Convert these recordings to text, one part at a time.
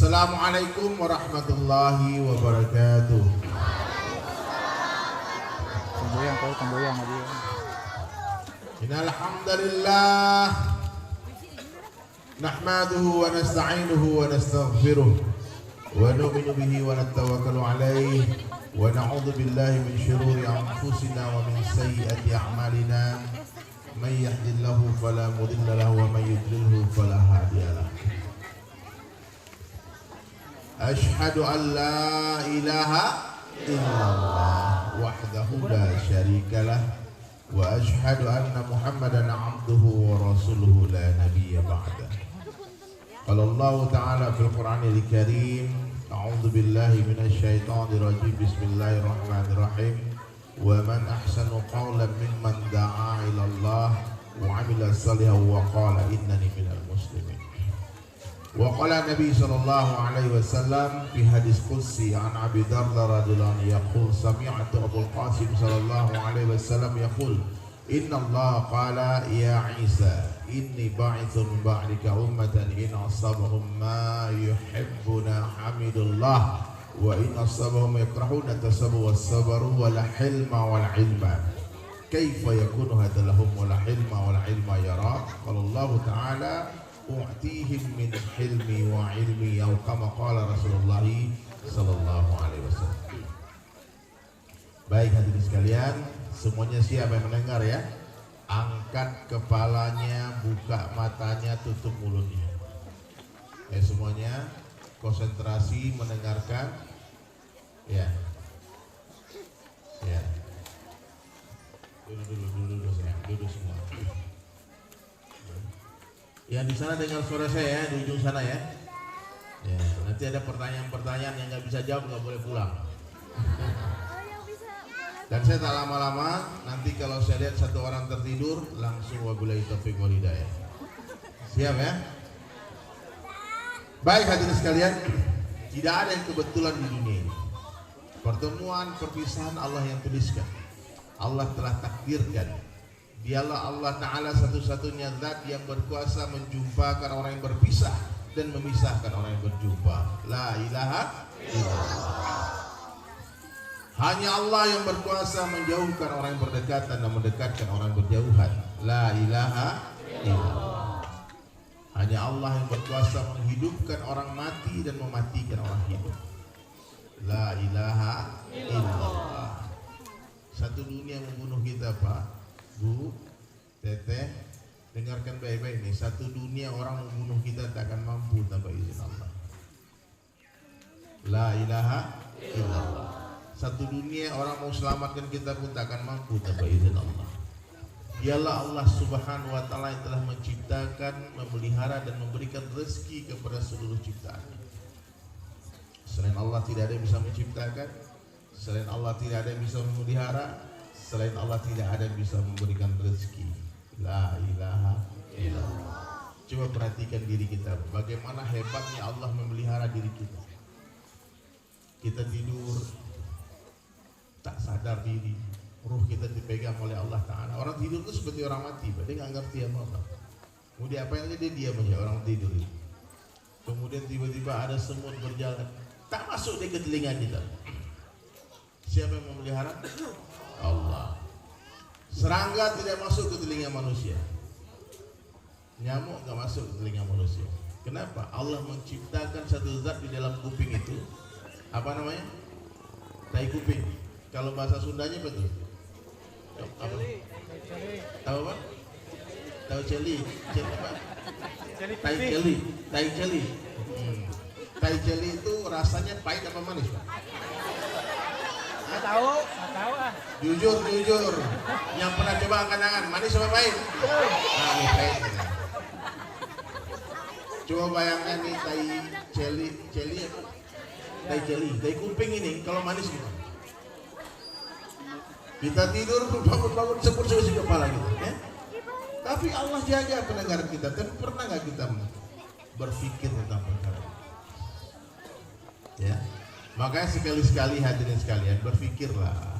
Assalamualaikum warahmatullahi wabarakatuh. Temboyang aja. Innal hamdalillah nahmaduhu wa nasta'inuhu wa nastaghfiruh wa nu'minu bihi wa natawakkalu alayhi wa na'udzu billahi min shururi anfusina wa min sayyiati a'malina may yahdihillahu fala mudilla lahu wa may yudlilhu fala hadiya lahu. Ashhadu an la ilaha illallah wahdahu la syarika lah wa ashhadu anna Muhammadan abduhu wa rasuluhu la nabiyya ba'da. Qala Allah ta'ala fil Qur'anil Karim, a'udzu billahi minasy syaithanir rajim, bismillahirrahmanirrahim. Wa man ahsanu qawlan mimman da'a ila Allah wa 'amila shalihan wa qala innani minal muslimin. Wa qala Nabi sallallahu alaihi wasallam fi hadis qudsi an Abi Darda radhiyallahu anhu yaqul sami'tu Abu Qasim sallallahu alaihi wasallam yaqul inna Allah qala ya Isa inni ba'itsun min ba'dika ummatan in asabahum ma yuhibbuna hamidullah wa in asabahum yakrahuna tasabu was-sabru wal hilma wal ilma kaifa yakunu hadha lahum wal hilma wal ilma yara. Qala Allah ta'ala u'tihim min hilmi wa ilmi atau kama qala Rasulullah sallallahu alaihi wasallam. Baik hadirin sekalian, semuanya siap yang mendengar ya? Angkat kepalanya, buka matanya, tutup mulutnya. Semuanya konsentrasi mendengarkan. Ya. Ya. Dulu sayang, duduk semua. Yang di sana dengar suara saya ya, di ujung sana ya. Ya, nanti ada pertanyaan-pertanyaan yang nggak bisa jawab nggak boleh pulang. Dan saya tak lama-lama, nanti kalau saya lihat satu orang tertidur, langsung wabillahi taufiq wal hidayah. Siap ya? Baik hadirin sekalian, tidak ada yang kebetulan di dunia ini. Pertemuan, perpisahan Allah yang tuliskan. Allah telah takdirkan. Dialah Allah Ta'ala satu-satunya zat yang berkuasa menjumpakan orang yang berpisah dan memisahkan orang yang berjumpa. La ilaha illallah. Hanya Allah yang berkuasa menjauhkan orang yang berdekatan dan mendekatkan orang yang berjauhan. La ilaha illallah. Hanya Allah yang berkuasa menghidupkan orang mati dan mematikan orang hidup. La ilaha illallah. Satu dunia membunuh kita Pak, Bu, Teteh, dengarkan baik-baik nih. Satu dunia orang membunuh kita tak akan mampu tanpa izin Allah. La ilaha illallah. Satu dunia orang mau selamatkan kita pun tak akan mampu tanpa izin Allah. Dialah Allah Subhanahu wa Ta'ala yang telah menciptakan, memelihara dan memberikan rezeki kepada seluruh ciptaan. Selain Allah tidak ada yang bisa menciptakan, selain Allah tidak ada yang bisa memelihara, selain Allah tidak ada yang bisa memberikan rezeki. La ilaha illallah. Coba perhatikan diri kita, bagaimana hebatnya Allah memelihara diri kita. Kita tidur tak sadar diri, ruh kita dipegang oleh Allah Ta'ala. Orang tidur itu seperti orang mati, dia nggak ngerti apa-apa. Kemudian apa yang dia diam aja orang tidur itu. Kemudian tiba-tiba ada semut berjalan, tak masuk di ke telinga kita. Siapa yang memelihara? Allah. Serangga tidak masuk ke telinga manusia. Nyamuk gak masuk ke telinga manusia. Kenapa? Allah menciptakan satu zat di dalam kuping itu. Apa namanya? Tai kuping. Kalau bahasa Sundanya betul. Apa? Tahu apa? Tahu celi. Celi apa? Tai celi. Tai celi. Tai celi itu rasanya pahit apa manis, Pak? Nggak tahu ah. Jujur, yang pernah coba angkat tangan, manis apa pahit? Nah, ini pahit. Coba bayangkan nih tai celi apa? Tai celi, tai kuping ini kalau manis gimana? Kita tidur bangun sepur-sepur kepala gitu, ya. Tapi Allah jaga pendengaran kita. Tapi pernah nggak kita berpikir tentang perkara ini? Ya. Makanya sekali-sekali hadirin sekalian berpikirlah.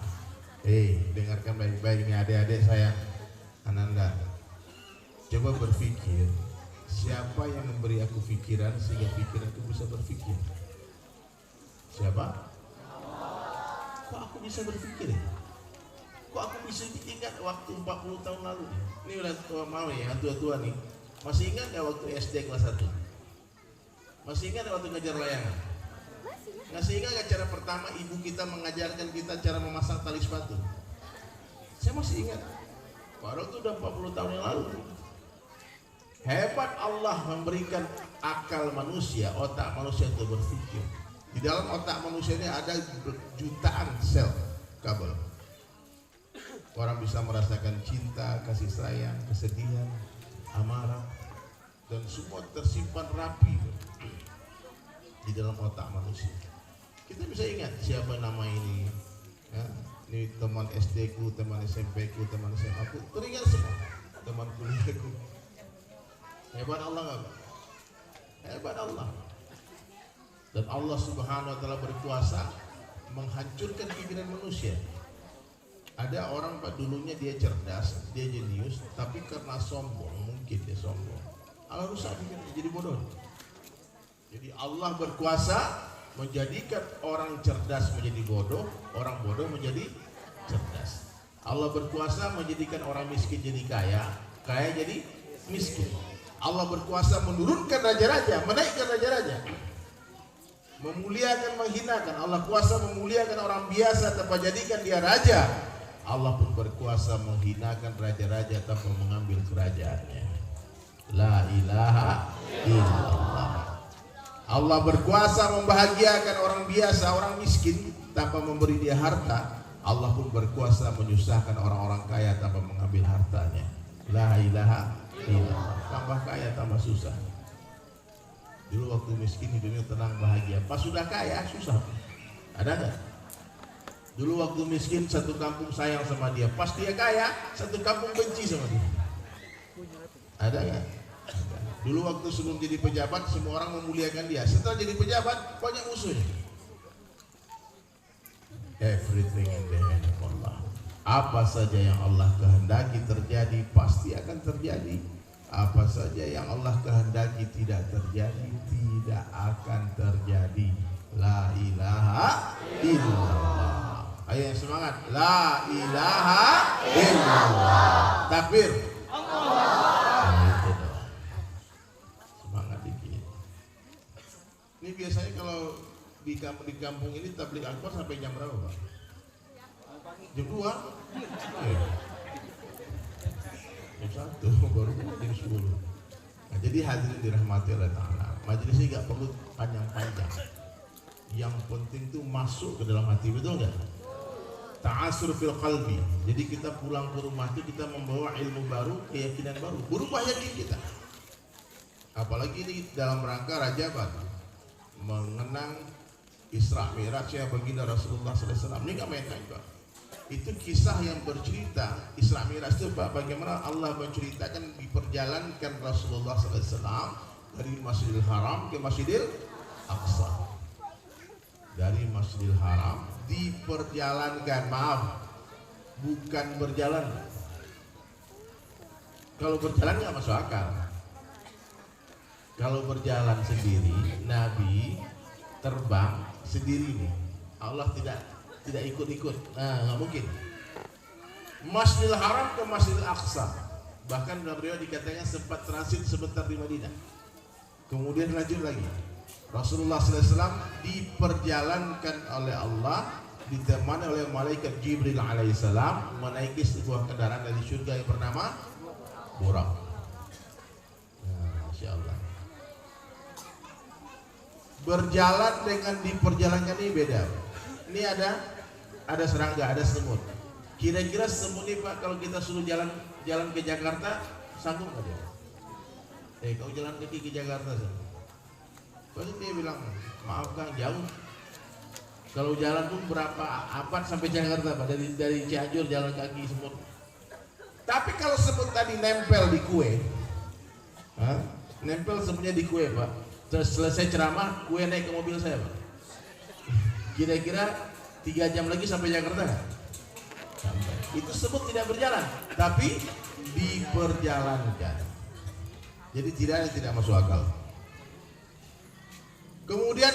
Dengarkan baik-baik ini adik-adik saya Ananda. Coba berpikir, siapa yang memberi aku pikiran sehingga pikiranku bisa berpikir? siapa? Kok aku bisa berpikir ya? Kok aku bisa ingat waktu 40 tahun lalu nih? Ini udah tua mau ya, tua-tua nih. Masih ingat gak waktu SD kelas 1? Masih ingat waktu ngajar layangan? Masih ingat gak cara pertama ibu kita mengajarkan kita cara memasang tali sepatu? Saya masih ingat. Padahal itu udah 40 tahun yang lalu. Hebat Allah memberikan akal manusia, otak manusia untuk berpikir. Di dalam otak manusia ini ada jutaan sel kabel. Orang bisa merasakan cinta, kasih sayang, kesedihan, amarah, dan semua tersimpan rapi di dalam otak manusia. Kita bisa ingat siapa nama ini, ya, ini teman SD ku, teman SMP ku, teman SMA ku, teringat semua, teman kuliahku. Hebat Allah nggak? Hebat Allah. Dan Allah Subhanahu Wa Taala berkuasa menghancurkan pikiran manusia. Ada orang Pak dulunya dia cerdas, dia jenius, tapi karena sombong, mungkin dia sombong, Allah rusak pikirannya jadi bodoh. Jadi Allah berkuasa menjadikan orang cerdas menjadi bodoh, orang bodoh menjadi cerdas. Allah berkuasa menjadikan orang miskin jadi kaya, kaya jadi miskin. Allah berkuasa menurunkan raja-raja, menaikkan raja-raja, memuliakan, menghinakan. Allah kuasa memuliakan orang biasa tanpa jadikan dia raja. Allah pun berkuasa menghinakan raja-raja tanpa mengambil kerajaannya. La ilaha illallah. Allah berkuasa membahagiakan orang biasa, orang miskin tanpa memberi dia harta. Allah pun berkuasa menyusahkan orang-orang kaya tanpa mengambil hartanya. La ilaha illallah. Tambah kaya tambah susah. Dulu waktu miskin hidupnya tenang bahagia. Pas sudah kaya susah. Ada nggak? Dulu waktu miskin satu kampung sayang sama dia. Pas dia kaya satu kampung benci sama dia. Ada nggak? Dulu waktu sebelum jadi pejabat semua orang memuliakan dia. Setelah jadi pejabat banyak musuhnya. Everything in the hand of Allah. Apa saja yang Allah kehendaki terjadi pasti akan terjadi. Apa saja yang Allah kehendaki tidak terjadi tidak akan terjadi. La ilaha illallah. Ayo yang semangat. La ilaha illallah. Takbir. Allah. Semangat dikit. Ini biasanya kalau di kampung ini tabligh akbar sampai jam berapa, Pak? Jam 2? Jam 1 baru jam 10. Nah, jadi hadirin dirahmati Allah Ta'ala, majelisnya gak perlu panjang-panjang. Yang penting tuh masuk ke dalam hati, betul gak? Ta'asur fil qalbi. Jadi kita pulang ke rumah itu kita membawa ilmu baru, keyakinan baru, berubah yakin kita. Apalagi ini dalam rangka Rajab, mengenang Isra Mi'rajnya baginda Rasulullah SAW. Ini gak main-main, Pak. Itu kisah yang bercerita Isra Mi'raj itu, Pak, bagaimana Allah menceritakan diperjalankan Rasulullah SAW dari Masjidil Haram ke Masjidil Aqsa. Dari Masjidil Haram diperjalankan, maaf, bukan berjalan. Kalau berjalan nggak masuk akal. Kalau berjalan sendiri, Nabi terbang sendiri nih. Allah tidak ikut-ikut. Nah, nggak mungkin. Masjidil Haram ke Masjidil Aqsa. Bahkan dalam riwayat dikatakan sempat transit sebentar di Madinah. Kemudian lanjut lagi. Rasulullah SAW diperjalankan oleh Allah, ditemani oleh malaikat Jibril alaihissalam menaiki sebuah kendaraan dari surga yang bernama Buraq. Masya Allah. Berjalan dengan diperjalankan ini beda. Ini ada serangga, ada semut. Kira-kira semut ini, Pak, kalau kita suruh jalan ke Jakarta, sanggup nggak dia? Kau jalan kaki ke Jakarta, pasti dia bilang, maaf Kang, jauh. Kalau jalan tuh berapa abad sampai Jakarta, Pak? Dari Cianjur jalan kaki semut. Tapi kalau semut tadi nempel di kue, nempel semutnya di kue, Pak. Terus selesai ceramah, kue naik ke mobil saya, Pak. Kira-kira 3 jam lagi sampai Jakarta nggak? Itu semut tidak berjalan, tapi diperjalankan. Jadi tidak masuk akal. Kemudian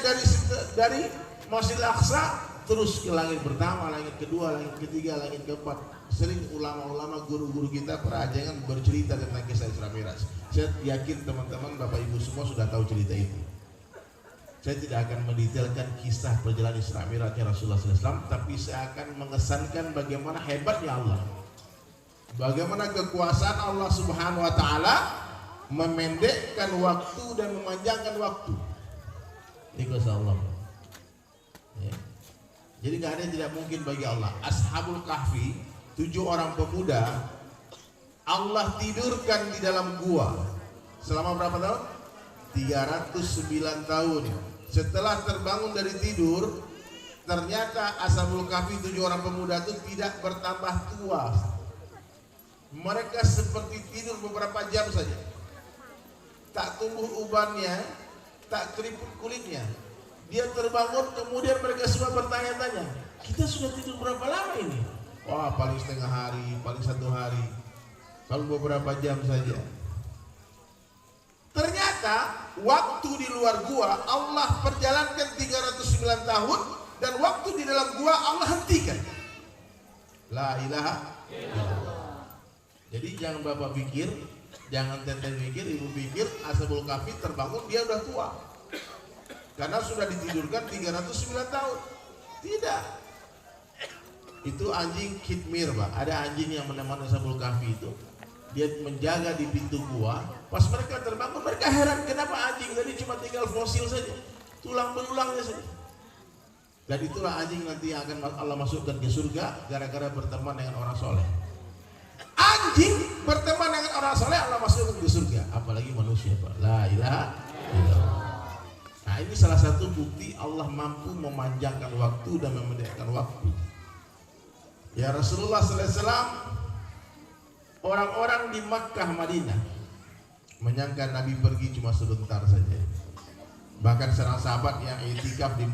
dari Masjidil Aqsa, terus ke langit pertama, langit kedua, langit ketiga, langit keempat. Sering ulama-ulama, guru-guru kita perajangan bercerita tentang kisah Isra Mi'raj. Saya yakin teman-teman, Bapak Ibu semua sudah tahu cerita itu. Saya tidak akan mendetailkan kisah perjalanan Isra Mi'rajnya Rasulullah SAW, tapi saya akan mengesankan bagaimana hebatnya Allah, bagaimana kekuasaan Allah Subhanahu Wa Taala memendekkan waktu dan memanjangkan waktu. Ini kuasa Allah. Ya. Jadi nggak ada yang tidak mungkin bagi Allah. Ashabul Kahfi, 7 orang pemuda, Allah tidurkan di dalam gua selama berapa tahun? 309 tahun. Setelah terbangun dari tidur, ternyata Ashabul Kahfi, 7 orang pemuda itu tidak bertambah tua. Mereka seperti tidur beberapa jam saja. Tak tumbuh ubannya, tak keriput kulitnya. Dia terbangun, kemudian mereka semua bertanya-tanya, kita sudah tidur berapa lama ini? Wah, paling setengah hari, paling 1 hari, paling beberapa jam saja. Ternyata waktu di luar gua Allah perjalankan 309 tahun, dan waktu di dalam gua Allah hentikan. La ilaha illallah. Jadi jangan Bapak pikir, jangan Teten pikir, Ibu pikir Ashabul Kahfi terbangun dia udah tua karena sudah ditidurkan 309 tahun. Tidak. Itu anjing Khidmir, Pak. Ada anjing yang menemani Ashabul Kahfi itu. Dia menjaga di pintu gua. Pas mereka terbangun, mereka heran kenapa anjing tadi cuma tinggal fosil saja, tulang belulangnya saja. Dan itulah anjing nanti yang akan Allah masukkan ke surga gara-gara berteman dengan orang soleh. Anjing berteman dengan orang soleh Allah masukkan ke surga, apalagi manusia, Pak. La ilaha illallah. Nah, ini salah satu bukti Allah mampu memanjangkan waktu dan memendekkan waktu. Ya, Rasulullah SAW, orang-orang di Makkah Madinah menyangka Nabi pergi cuma sebentar saja. Bahkan seorang sahabat yang i'tikaf di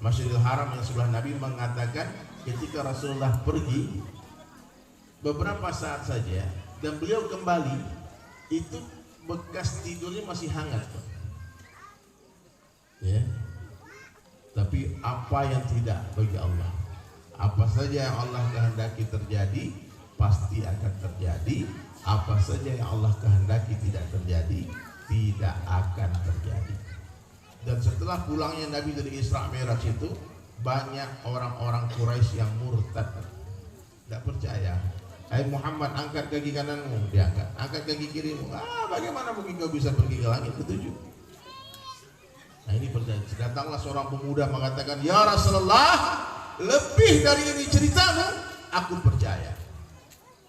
Masjidil Haram yang sebelah Nabi mengatakan ketika Rasulullah pergi beberapa saat saja dan beliau kembali, itu bekas tidurnya masih hangat, Pak. Ya. Tapi apa yang tidak bagi Allah, apa saja yang Allah kehendaki terjadi pasti akan terjadi. Apa saja yang Allah kehendaki tidak terjadi, tidak akan terjadi. Dan setelah pulangnya Nabi dari Isra Mi'raj itu, banyak orang-orang Quraisy yang murtad, tidak percaya. Hai Muhammad, angkat kaki kananmu, diangkat. Angkat kaki kirimu. Bagaimana mungkin kau bisa pergi ke langit ketujuh? Nah, ini percaya. Datanglah seorang pemuda mengatakan, ya Rasulullah, lebih dari ini ceritamu, aku percaya.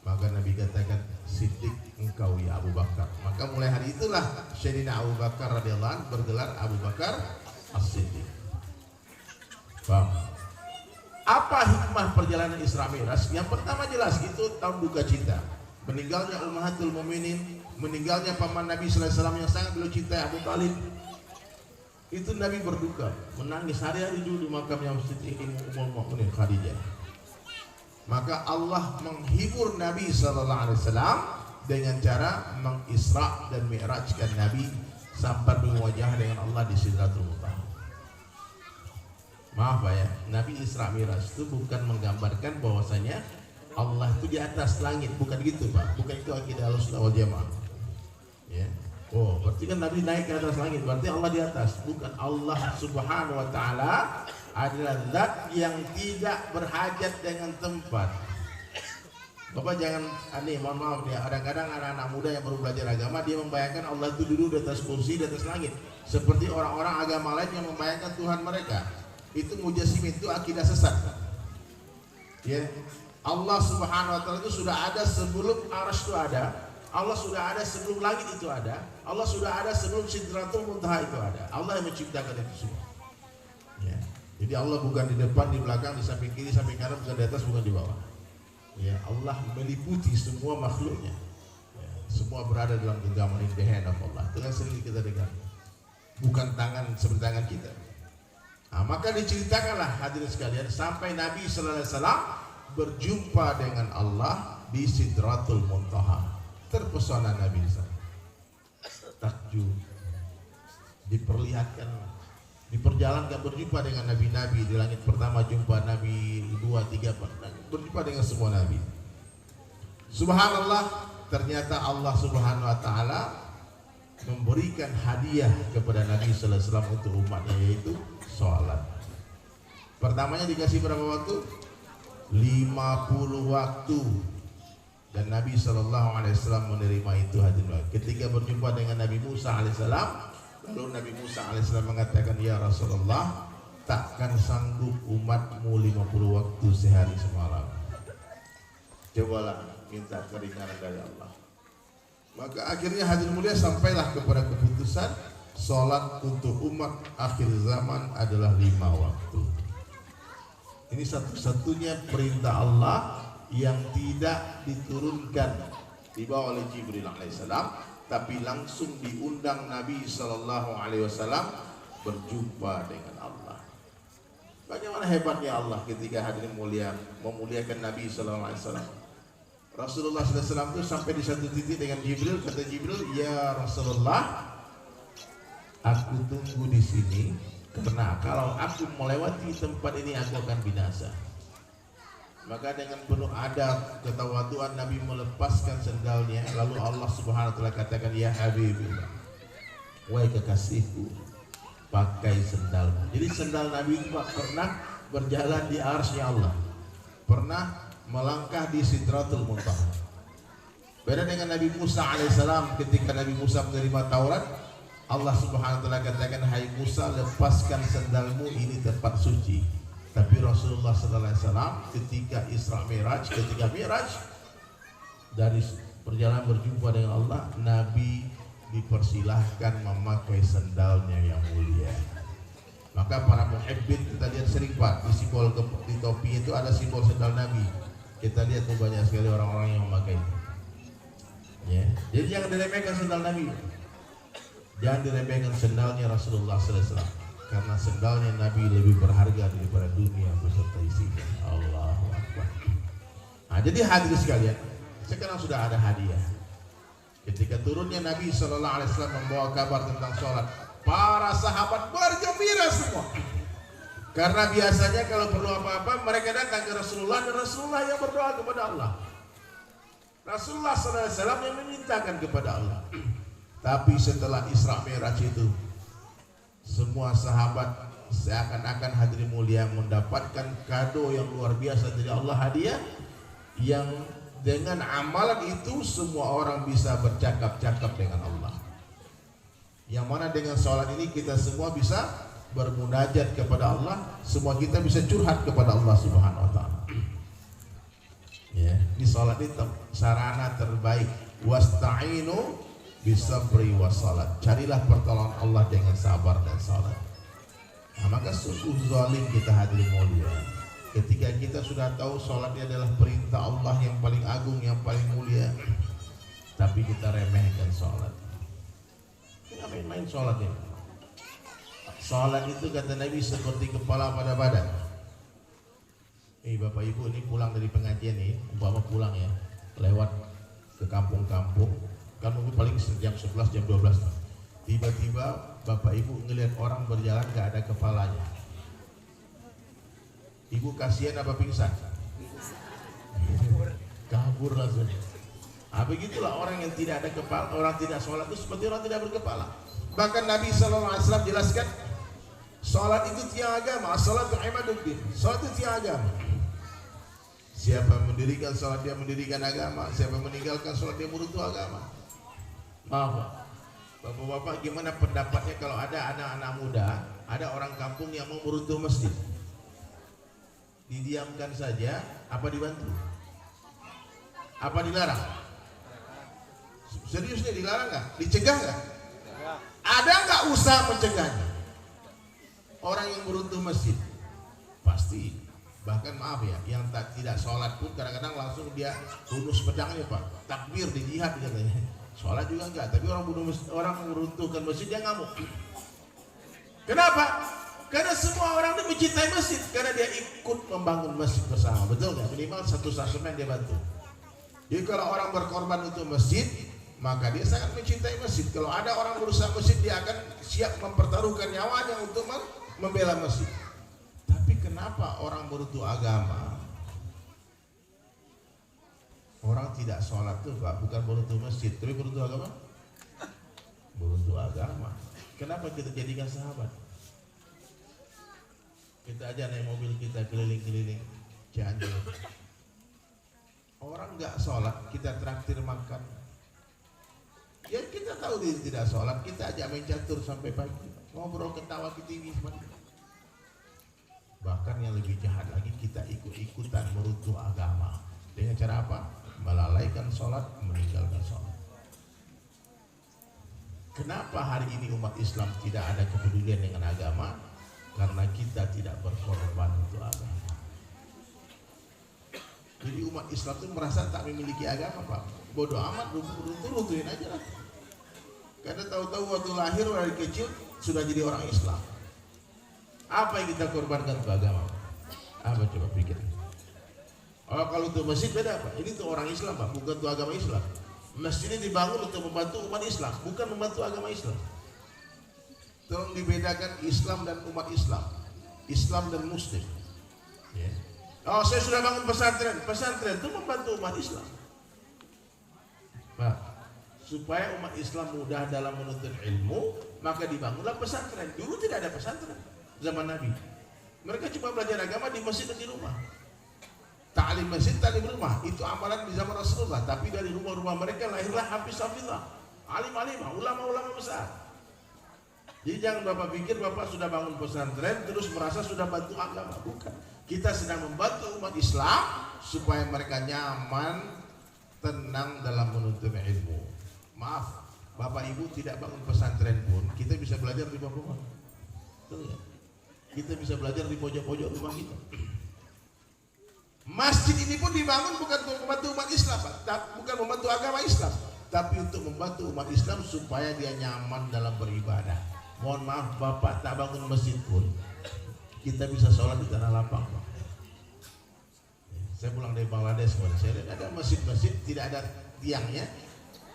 Maka Nabi katakan, Siddiq engkau ya Abu Bakar. Maka mulai hari itulah Sayyidina Abu Bakar radhiyallahu anhu bergelar Abu Bakar As-Siddiq. Paham? Apa hikmah perjalanan Isra Mi'raj? Yang pertama jelas itu tahun duka cita. Meninggalnya Ummahatul Mukminin, meninggalnya paman Nabi sallallahu alaihi wasallam yang sangat beliau cintai, Abu Thalib. Itu Nabi berduka, menangis hari-hari dulu di makamnya Siti Ummul Mukminin Khadijah. Maka Allah menghibur Nabi sallallahu alaihi wasallam dengan cara mengisra dan mi'rajkan Nabi sampai berwajah dengan Allah di Sidratul Muntaha. Maaf Pak ya, Nabi Isra Mi'raj itu bukan menggambarkan bahwasanya Allah itu di atas langit, bukan gitu Pak. Bukan itu akidah Ahlussunnah wal Jamaah. Ya. Oh, berarti kan Nabi naik ke atas langit, berarti Allah di atas. Bukan. Allah Subhanahu wa taala adalah zat yang tidak berhajat dengan tempat. Bapak jangan aneh, mohon maaf ya. Kadang-kadang anak-anak muda yang baru belajar agama, dia membayangkan Allah itu duduk di atas kursi, di atas langit. Seperti orang-orang agama lain yang membayangkan Tuhan mereka. Itu mujassim, itu akidah sesat. Ya, Allah Subhanahu wa taala itu sudah ada sebelum arsy itu ada. Allah sudah ada sebelum langit itu ada. Allah sudah ada sebelum Sidratul Muntaha itu ada. Allah yang menciptakan itu semua. Ya. Jadi Allah bukan di depan, di belakang, di samping kiri, samping kanan, bukan di atas, bukan di bawah. Ya, Allah meliputi semua makhluknya. Ya, semua berada dalam genggaman in the hand of Allah. Itu yang sering kita dengar. Bukan tangan seperti tangan kita. Nah, maka diceritakanlah hadirin sekalian sampai Nabi sallallahu alaihi wasallam berjumpa dengan Allah di Sidratul Muntaha. Terpesona Nabi sallallahu, takjub, diperlihatkan Di perjalanan berjumpa dengan nabi-nabi. Di langit pertama jumpa nabi, 2, 3, berjumpa dengan semua nabi. Subhanallah, ternyata Allah Subhanahu wa taala memberikan hadiah kepada Nabi sallallahu alaihi wasallam untuk umatnya, yaitu salat. Pertamanya dikasih berapa waktu? 50 waktu. Dan Nabi sallallahu alaihi wasallam menerima itu hadiah. Ketika berjumpa dengan Nabi Musa alaihissalam, lalu Nabi Musa alaihissalam mengatakan, "Ya Rasulullah, takkan sanggup umatmu 50 waktu sehari semalam. Cobalah minta keringanan dari Allah." Maka akhirnya hadirin mulia sampailah kepada keputusan salat untuk umat akhir zaman adalah 5 waktu. Ini satu-satunya perintah Allah yang tidak diturunkan dibawa oleh Jibril alaihissalam, tapi langsung diundang Nabi sallallahu alaihi wasallam berjumpa dengan Allah. Bagaimana hebatnya Allah ketika hadirin mulia memuliakan Nabi sallallahu alaihi wasallam. Rasulullah SAW itu sampai di satu titik dengan Jibril, kata Jibril, "Ya Rasulullah, aku tunggu di sini karena kalau aku melewati tempat ini aku akan binasa." Maka dengan penuh adab ketawaduan Nabi melepaskan sendalnya, lalu Allah Subhanahu wa taala katakan, "Ya Habibillah, wahai kekasihku, pakai sendalmu." Jadi sendal Nabi itu pernah berjalan di arsy Allah, pernah melangkah di Sidratul Muntaha. Beda dengan Nabi Musa alaihissalam, ketika Nabi Musa menerima Taurat, Allah Subhanahu wa taala katakan, "Hai Musa, lepaskan sendalmu, ini tempat suci." Tapi Rasulullah sallallahu alaihi wasallam ketika Isra Mi'raj, ketika Mi'raj dari perjalanan berjumpa dengan Allah, Nabi dipersilahkan memakai sendalnya yang mulia. Maka para muhibbin kita lihat sering Pak, di simbol di topi itu ada simbol sendal Nabi. Kita lihat tuh banyak sekali orang-orang yang memakai. Ya, jadi jangan diremehkan sendal Nabi. Jangan diremehkan sendalnya Rasulullah sallallahu alaihi wasallam. Karena sendalnya Nabi lebih berharga daripada dunia beserta isinya. Allahu Akbar. Nah, jadi hadirin sekalian, sekarang sudah ada hadiah. Ketika turunnya Nabi sallallahu alaihi wasallam membawa kabar tentang sholat, para sahabat bergembira semua. Karena biasanya kalau perlu apa-apa mereka datang ke Rasulullah, dan Rasulullah yang berdoa kepada Allah. Rasulullah SAW yang memintakan kepada Allah. Tapi setelah Isra Mi'raj itu, semua sahabat seakan-akan hadirin mulia mendapatkan kado yang luar biasa dari Allah, hadiah yang dengan amalan itu semua orang bisa bercakap-cakap dengan Allah. Yang mana dengan sholat ini kita semua bisa bermunajat kepada Allah, semua kita bisa curhat kepada Allah Subhanahu wa taala. Ya, ini sholat itu sarana terbaik. Wasta'inu bisabri wassalat. Carilah pertolongan Allah dengan sabar dan salat. Nah, maka sungguh zalim kita hadirin mulia ketika kita sudah tahu sholatnya adalah perintah Allah yang paling agung, yang paling mulia, tapi kita remehkan sholat. Kita main-main sholatnya. Sholat itu kata Nabi seperti kepala pada badan. Bapak Ibu ini pulang dari pengajian nih, umpama pulang ya, lewat ke kampung-kampung, kan mungkin paling jam 11, jam 12. Tiba-tiba Bapak Ibu ngelihat orang berjalan gak ada kepalanya. Ibu kasihan apa pingsan? Kabur langsung. Nah, begitulah orang yang tidak ada kepala, orang tidak sholat itu seperti orang tidak berkepala. Bahkan Nabi SAW jelaskan, sholat itu tiang agama, sholat itu imaduddin, sholat itu tiang agama. Siapa mendirikan sholat dia mendirikan agama, siapa meninggalkan sholat dia meruntuh agama. Maaf Bapak-bapak, gimana pendapatnya kalau ada anak-anak muda, ada orang kampung yang mau meruntuh masjid? Didiamkan saja, apa dibantu? Apa dilarang? Seriusnya dilarang nggak? Dicegah nggak? Ada nggak usaha mencegahnya? Orang yang meruntuh masjid pasti, bahkan maaf ya, yang tidak sholat pun kadang-kadang langsung dia hunus pedangnya Pak, takbir di jihad katanya. Sholat juga enggak, tapi orang meruntuhkan masjid dia ngamuk. Kenapa? Karena semua orang itu mencintai masjid, karena dia ikut membangun masjid bersama, betul nggak? Minimal satu sasemen dia bantu. Jadi kalau orang berkorban untuk masjid, maka dia sangat mencintai masjid. Kalau ada orang berusaha masjid, dia akan siap mempertaruhkan nyawanya untuk membela masjid. Tapi kenapa orang beruntung agama, orang tidak sholat tuh Pak, bukan beruntung masjid, tapi beruntung agama? Beruntung agama. Kenapa kita jadikan sahabat? Kita aja naik mobil kita keliling-keliling Cianjur. Orang nggak sholat, kita traktir makan. Ya kita tahu dia tidak sholat, kita ajak main catur sampai pagi, ngobrol ketawa tinggi. Bahkan yang lebih jahat lagi, kita ikut-ikutan meruntuh agama. Dengan cara apa? Melalaikan sholat, meninggalkan sholat. Kenapa hari ini umat Islam tidak ada kepedulian dengan agama? Karena kita tidak berkorban untuk agama. Jadi umat Islam itu merasa tak memiliki agama Pak. Bodoh amat, runtuhin aja lah. Karena tahu-tahu waktu lahir dari kecil sudah jadi orang Islam. Apa yang kita korbankan untuk agama? Apa coba pikir? Oh kalau untuk masjid beda Pak. Ini tuh orang Islam Pak, bukan untuk agama Islam. Masjid ini dibangun untuk membantu umat Islam, bukan membantu agama Islam. Tolong dibedakan Islam dan umat Islam, Islam dan Muslim. Ya. Oh saya sudah bangun pesantren, pesantren itu membantu umat Islam. Pak, supaya umat Islam mudah dalam menuntut ilmu, maka dibangunlah pesantren. Dulu tidak ada pesantren zaman Nabi. Mereka cuma belajar agama di masjid dan di rumah. Ta'lim masjid, ta'lim rumah, itu amalan di zaman Rasulullah. Tapi dari rumah-rumah mereka lahirlah hafiz-hafizah, alim-alimah, ulama-ulama besar. Jadi jangan Bapak pikir Bapak sudah bangun pesantren terus merasa sudah bantu agama. Bukan. Kita sedang membantu umat Islam supaya mereka nyaman, tenang dalam menuntut ilmu. Maaf, Bapak Ibu tidak bangun pesantren pun kita bisa belajar di bawah rumah. Betul ya? Kita bisa belajar di pojok-pojok rumah kita. Masjid ini pun dibangun bukan untuk membantu umat Islam, bukan membantu agama Islam, tapi untuk membantu umat Islam supaya dia nyaman dalam beribadah. Mohon maaf Bapak tak bangun masjid pun kita bisa sholat di tanah lapang Pak. Saya pulang dari Bangladesh, saya lihat ada masjid-masjid tidak ada tiangnya,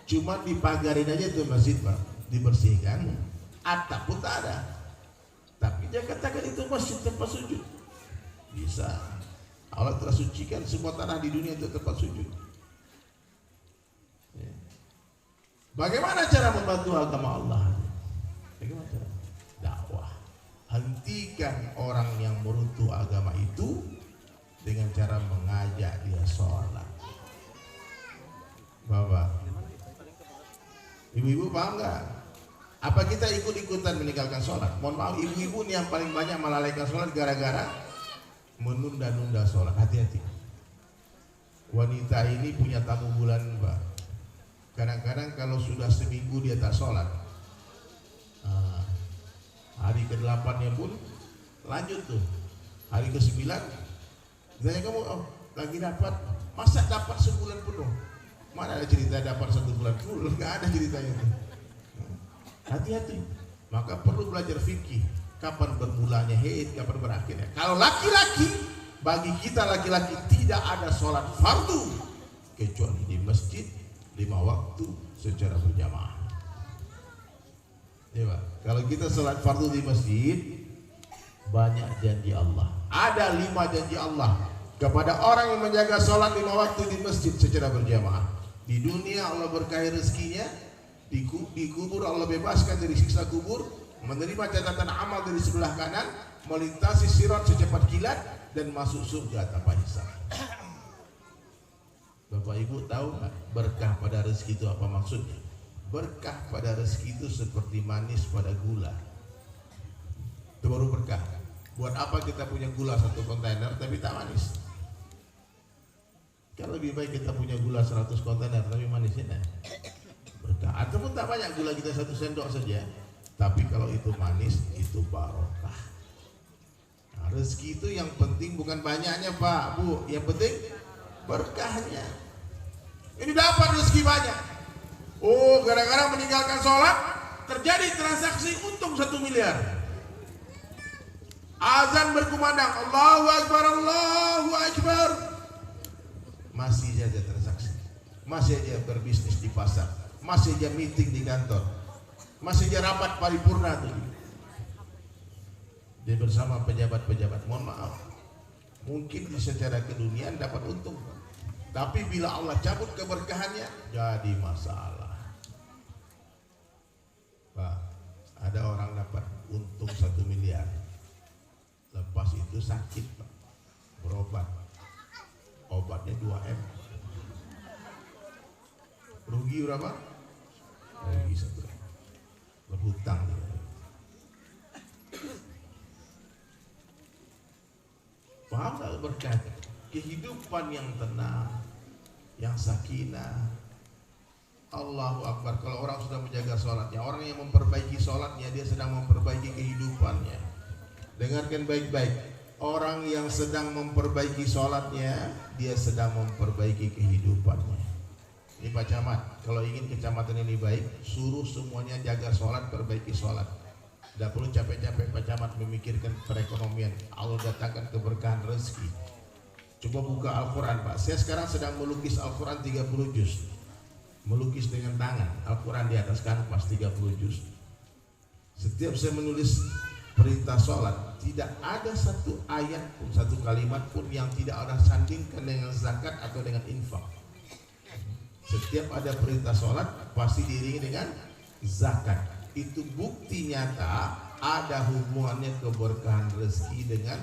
cuma dipagarin aja tuh masjid Pak, dibersihkan, atap pun tak ada. Tapi dia katakan itu masjid tempat sujud. Bisa. Allah telah sucikan semua tanah di dunia untuk tempat sujud. Ya. Bagaimana cara membantu agama Allah? Bagaimana cara? Dakwah. Hentikan orang yang meruntuh agama itu dengan cara mengajak dia sholat. Bapak, ibu-ibu paham nggak? Apa kita ikut-ikutan meninggalkan sholat? Mohon maaf, ibu-ibu nih yang paling banyak melalaikan sholat gara-gara menunda-nunda sholat. Hati-hati. Wanita ini punya tamu bulan Pak. Kadang-kadang kalau sudah seminggu dia tak sholat, hari ke-8 nya pun lanjut tuh. Hari ke-9 tanya kamu, oh, lagi dapat, masa dapat sebulan penuh? Mana ada cerita dapat 1 bulan full? Nggak ada ceritanya tuh. Hati-hati. Maka perlu belajar fikih. Kapan bermulanya haid, kapan berakhirnya. Kalau laki-laki, bagi kita laki-laki tidak ada sholat fardu kecuali di masjid 5 waktu secara berjamaah. Ya, Pak. Kalau kita sholat fardu di masjid, banyak janji Allah. Ada 5 janji Allah kepada orang yang menjaga sholat 5 waktu di masjid secara berjamaah. Di dunia Allah berkahi rezekinya, di kubur Allah bebaskan dari siksa kubur, menerima catatan amal dari sebelah kanan, melintasi sirat secepat kilat, dan masuk surga tanpa hisab. Bapak Ibu tahu nggak berkah pada rezeki itu apa maksudnya? Berkah pada rezeki itu seperti manis pada gula. Itu baru berkah. Buat apa kita punya gula 1 kontainer tapi tak manis? Kan lebih baik kita punya gula 100 kontainer tapi manisnya berkah. Ataupun tak banyak gula kita 1 sendok saja. Tapi kalau itu manis, itu barokah. Nah, rezeki itu yang penting bukan banyaknya Pak, Bu. Yang penting berkahnya. Ini dapat rezeki banyak. Oh, gara-gara meninggalkan sholat, terjadi transaksi untung 1 miliar. Azan berkumandang, Allahu Akbar, Allahu Akbar. Masih saja transaksi. Masih saja berbisnis di pasar. Masih saja meeting di kantor. Masih aja rapat paripurna tuh. dia bersama pejabat-pejabat. Mohon maaf, mungkin secara keduniaan dapat untung, tapi bila Allah cabut keberkahannya jadi masalah. Pak, ada orang dapat untung 1 miliar, lepas itu sakit Pak, berobat, obatnya 2M, rugi berapa? Rugi 1M, berhutang dia. Paham tak berkat? Kehidupan yang tenang, yang sakinah. Allahu Akbar. Kalau orang sudah menjaga sholatnya, orang yang memperbaiki sholatnya, dia sedang memperbaiki kehidupannya. Dengarkan baik-baik. Orang yang sedang memperbaiki sholatnya, dia sedang memperbaiki kehidupannya. Ini Pak Camat, kalau ingin kecamatan ini baik, suruh semuanya jaga sholat, perbaiki sholat. Tidak perlu capek-capek Pak Camat memikirkan perekonomian. Allah datangkan keberkahan rezeki. Coba buka Al-Quran Pak. Saya sekarang sedang melukis Al-Quran 30 juz. Melukis dengan tangan Al-Quran di atas kanvas 30 juz. Setiap saya menulis perintah sholat, tidak ada satu ayat pun, satu kalimat pun yang tidak ada sandingkan dengan zakat atau dengan infak. Setiap ada perintah sholat pasti diiringi dengan zakat. Itu bukti nyata ada hubungannya keberkahan rezeki dengan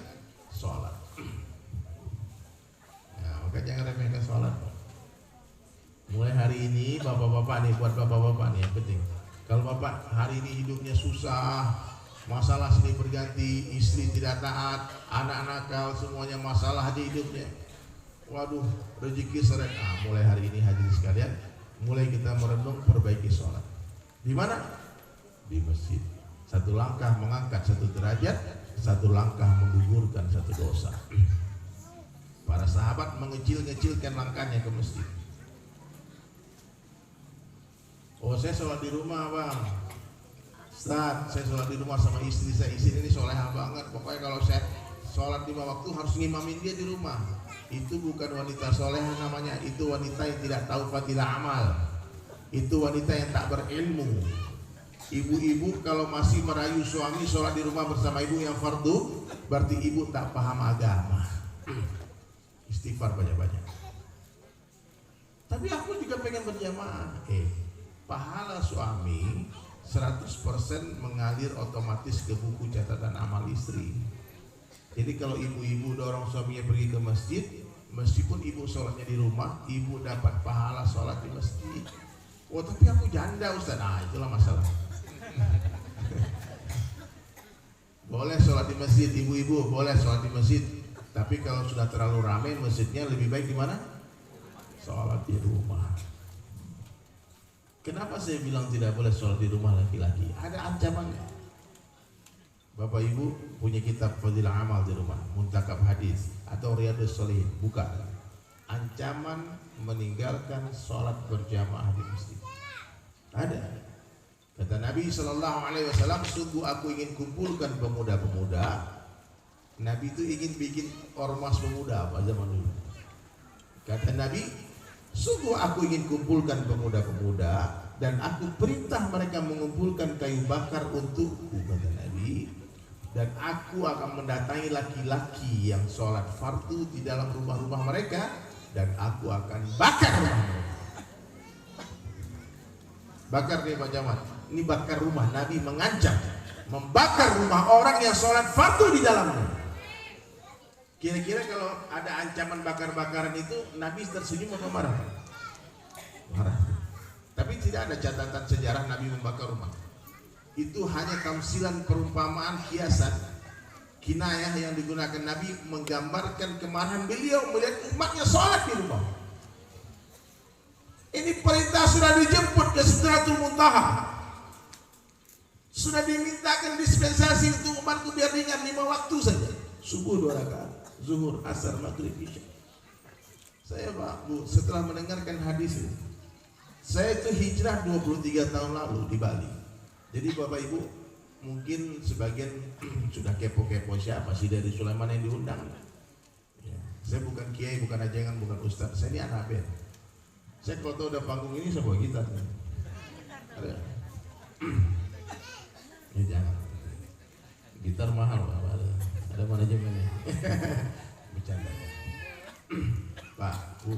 sholat. Nah, maka jangan remehkan sholat. Mulai hari ini bapak-bapak nih, buat bapak-bapak nih yang penting. Kalau bapak hari ini hidupnya susah, masalah silih berganti, istri tidak taat, anak nakal, semuanya masalah di hidupnya. Waduh, rezeki seret. Mulai hari ini hadirin sekalian, mulai kita merenung perbaiki sholat. Di mana? Di masjid. Satu langkah mengangkat satu derajat, satu langkah menggugurkan satu dosa. Para sahabat mengecil-ngecilkan langkahnya ke masjid. Oh, saya sholat di rumah Bang Ustaz, saya sholat di rumah sama istri saya. Istri ini solehah banget. Pokoknya kalau saya sholat 5 waktu harus ngimamin dia di rumah. Itu bukan wanita solehah namanya. Itu wanita yang tidak tahu fadilah amal. Itu wanita yang tak berilmu. Ibu-ibu kalau masih merayu suami sholat di rumah bersama ibu yang fardu, berarti ibu tak paham agama. Istighfar banyak-banyak. Tapi aku juga pengen berjamaah. Pahala suami 100% mengalir otomatis ke buku catatan amal istri. Jadi kalau ibu-ibu dorong suaminya pergi ke masjid, meskipun ibu sholatnya di rumah, ibu dapat pahala sholat di masjid. Oh tapi aku janda Ustaz. Nah itulah masalah. Boleh sholat di masjid, ibu-ibu boleh sholat di masjid. Tapi kalau sudah terlalu ramai masjidnya, lebih baik di mana? Sholat di rumah. Kenapa saya bilang tidak boleh sholat di rumah laki-laki? Ada ancamannya. Bapak ibu punya kitab Fadilah Amal di rumah, Muntakab Hadis atau Riyadhus Shalihin, buka. Ancaman meninggalkan sholat berjamaah di masjid. Ada. Kata Nabi SAW, sungguh aku ingin kumpulkan pemuda-pemuda. Nabi itu ingin bikin ormas pemuda apa zaman dulu. Kata Nabi, sungguh aku ingin kumpulkan pemuda-pemuda dan aku perintah mereka mengumpulkan kayu bakar untukku, kata Nabi. Dan aku akan mendatangi laki-laki yang sholat fardu di dalam rumah-rumah mereka dan aku akan bakar rumah mereka. Bakar nih Pak Jamal. Ini bakar rumah. Nabi mengancam membakar rumah orang yang sholat fardu di dalamnya. Kira-kira kalau ada ancaman bakar-bakaran itu Nabi tersenyum atau marah? Marah. Tapi tidak ada catatan sejarah Nabi membakar rumah. Itu hanya tamsilan, perumpamaan, kiasan, kinayah yang digunakan Nabi menggambarkan kemarahan beliau melihat umatnya sholat di rumah. Ini perintah sudah dijemput ke Sidratul Muntaha. Sudah dimintakan dispensasi untuk umatku biar ringan 5 waktu saja. Subuh 2 rakaat, zuhur, asar, maghrib, isya. Saya Pak Bu, setelah mendengarkan hadis ini, saya itu hijrah 23 tahun lalu di Bali. Jadi Bapak Ibu mungkin sebagian sudah kepo-kepo siapa sih dari Sulaiman yang diundang. Ya, saya bukan kiai, bukan ajangan, bukan ustaz. Saya ini anak band. Saya kalau tahu udah panggung ini saya bawa gitar. Ada. Ya jangan. Gitar mahal Pak. ada manajemennya. Bercanda. Pak, Bu.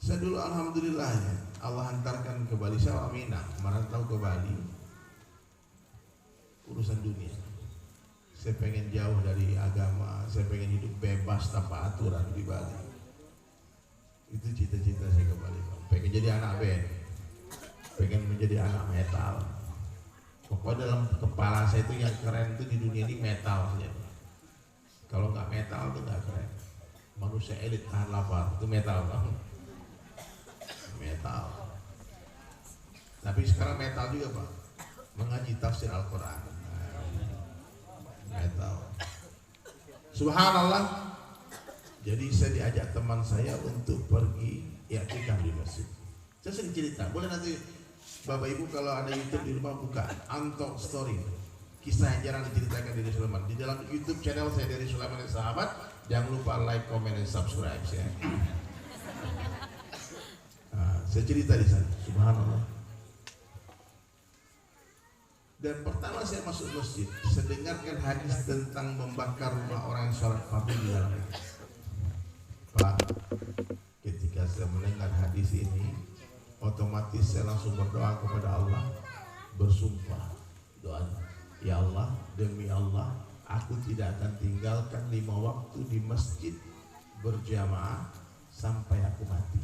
Saya dulu alhamdulillah ya, Allah hantarkan ke Bali, saya orang Minang, merantau ke Bali. Urusan dunia. Saya pengen jauh dari agama, saya pengen hidup bebas tanpa aturan di Bali. Itu cita-cita saya ke Bali. Pengen jadi anak band, pengen menjadi anak metal. Pokoknya dalam kepala saya itu yang keren itu di dunia ini metal saja. Kalau nggak metal itu nggak keren. Manusia elit tahan lapar itu metal, kan? Metal. Tapi sekarang metal juga Pak, mengaji tafsir Al-Quran. Metal. Subhanallah. Jadi saya diajak teman saya untuk pergi i'tikaf di masjid. Saya sering cerita, boleh nanti Bapak Ibu kalau ada YouTube di rumah buka Antok Story, kisah yang jarang diceritakan dari Sulaiman. Di dalam YouTube channel saya dari Sulaiman dan Sahabat, jangan lupa like, comment, dan subscribe ya. Nah, saya cerita di sana, subhanallah. Dan pertama saya masuk masjid, saya dengarkan hadis tentang membakar rumah orang yang sholat fardu di dalamnya. Pak, ketika saya mendengar hadis ini, otomatis saya langsung berdoa kepada Allah, bersumpah doanya, ya Allah, demi Allah, aku tidak akan tinggalkan 5 waktu di masjid berjamaah sampai aku mati.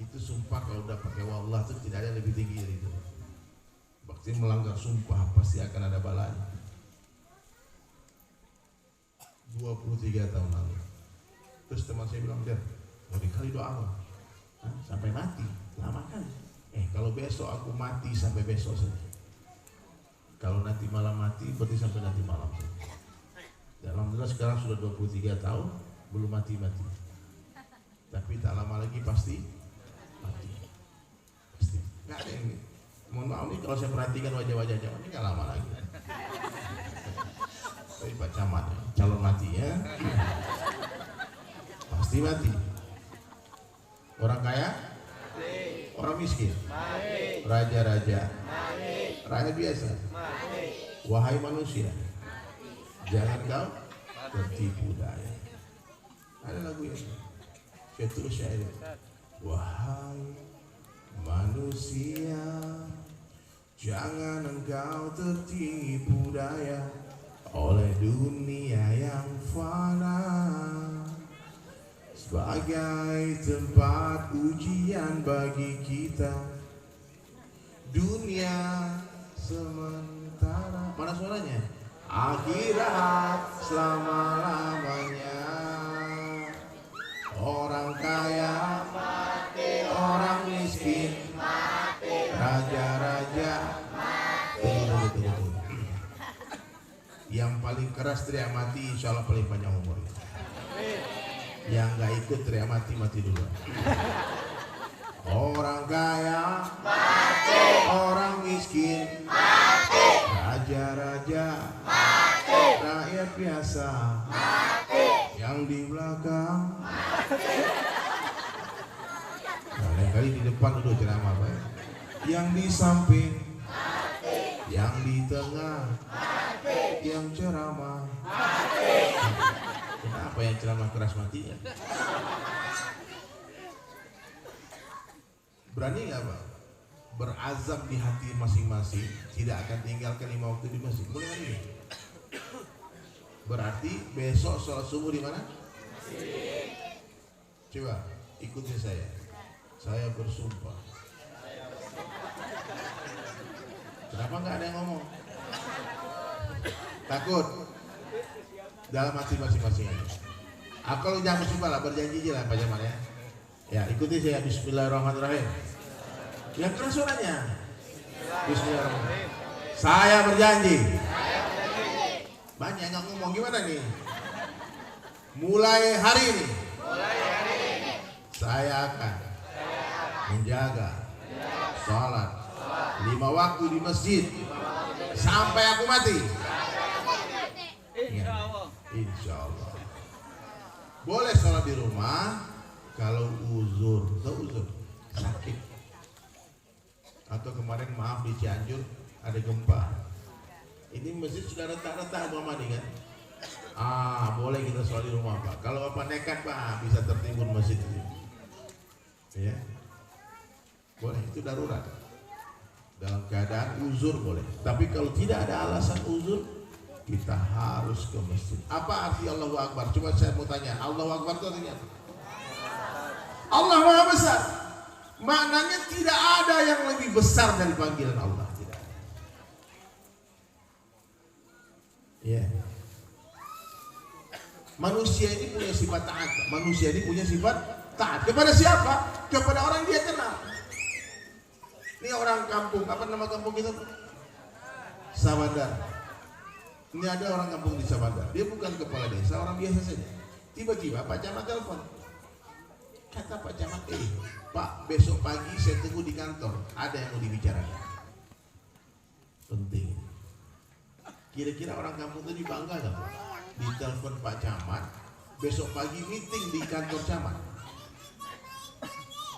Itu sumpah kalau udah pakai wallah itu tidak ada yang lebih tinggi dari itu. Bakti melanggar sumpah pasti akan ada balanya. 23 tahun lalu. Terus teman saya bilang, "Der, mau dikali doa sampai mati, lama kan? Kalau besok aku mati sampai besok saja. Kalau nanti malam mati, berarti sampai nanti malam saja." Dan alhamdulillah sekarang sudah 23 tahun, belum mati-mati. Tapi tak lama lagi pasti mati. Pasti. Nggak ada yang, mohon maaf nih kalau saya perhatikan wajah-wajah Jawa ini nggak lama lagi. Tapi Pak Camat, calon mati ya. Pasti mati. Orang kaya, orang miskin, raja-raja, rakyat biasa. Wahai manusia, jangan kau tertipu daya. Ada lagu ini, saya tulis syair. Wahai manusia, jangan engkau tertipu daya oleh dunia yang fana, sebagai tempat ujian bagi kita. Dunia sementara, mana suaranya? Akhirat selama-lamanya. Orang kaya mati, orang miskin mati, raja-raja mati. Yang paling keras teriak mati, insya Allah paling panjang umur. Yang nggak ikut teriak mati, mati dulu. Orang kaya mati, orang miskin mati, raja-raja mati, rakyat biasa mati, yang di belakang mati. Nah, lain kali di depan dulu ceramah Pak. Yang di samping mati, yang di tengah mati, yang ceramah mati. Kenapa yang ceramah keras matinya? Berani nggak Pak? Berazam di hati masing-masing, tidak akan tinggalkan 5 waktu di masjid. Mulai hari ini. Berarti besok sholat subuh di mana? Coba ikuti saya. Saya bersumpah. Kenapa nggak ada yang ngomong? Takut? Dalam hati masing-masing aja. Kalau jangan bersumpah lah, berjanji aja lah Pak Jamal ya. Ya, ikuti saya. Bismillahirrahmanirrahim. Yang keras suaranya. Bismillahirrahmanirrahim. Saya berjanji. Banyak nggak ngomong, gimana nih? Mulai hari ini. Saya akan menjaga sholat 5 waktu di masjid sampai aku mati. Insya Allah. Boleh sholat di rumah kalau uzur, sakit. Atau kemarin maaf di Cianjur ada gempa. Ini masjid sudah retak-retak umpama nih kan. Boleh kita sholat di rumah Pak. Kalau Bapak nekat Pak bisa tertimbun masjid ini. Ya. Boleh, itu darurat. Dalam keadaan uzur boleh. Tapi kalau tidak ada alasan uzur, kita harus ke masjid. Apa arti Allahu Akbar? Coba saya mau tanya, Allahu Akbar itu artinya apa? Allah Maha Besar. Maknanya tidak ada yang lebih besar dari panggilan Allah. Tidak ada. Ya. Manusia ini punya sifat taat. Manusia ini punya sifat taat. Kepada siapa? Kepada orang dia kenal. Ini orang kampung, apa nama kampung kita? Sabandar. Ini ada orang kampung di Sabandar. Dia bukan kepala desa, orang biasa saja. Tiba-tiba Pak Camat telepon. Kata Pak Camat, Pak, besok pagi saya tunggu di kantor. Ada yang mau dibicarakan. Penting. Kira-kira orang kampung itu bangga gak? Ditelepon Pak Camat, besok pagi meeting di kantor Camat.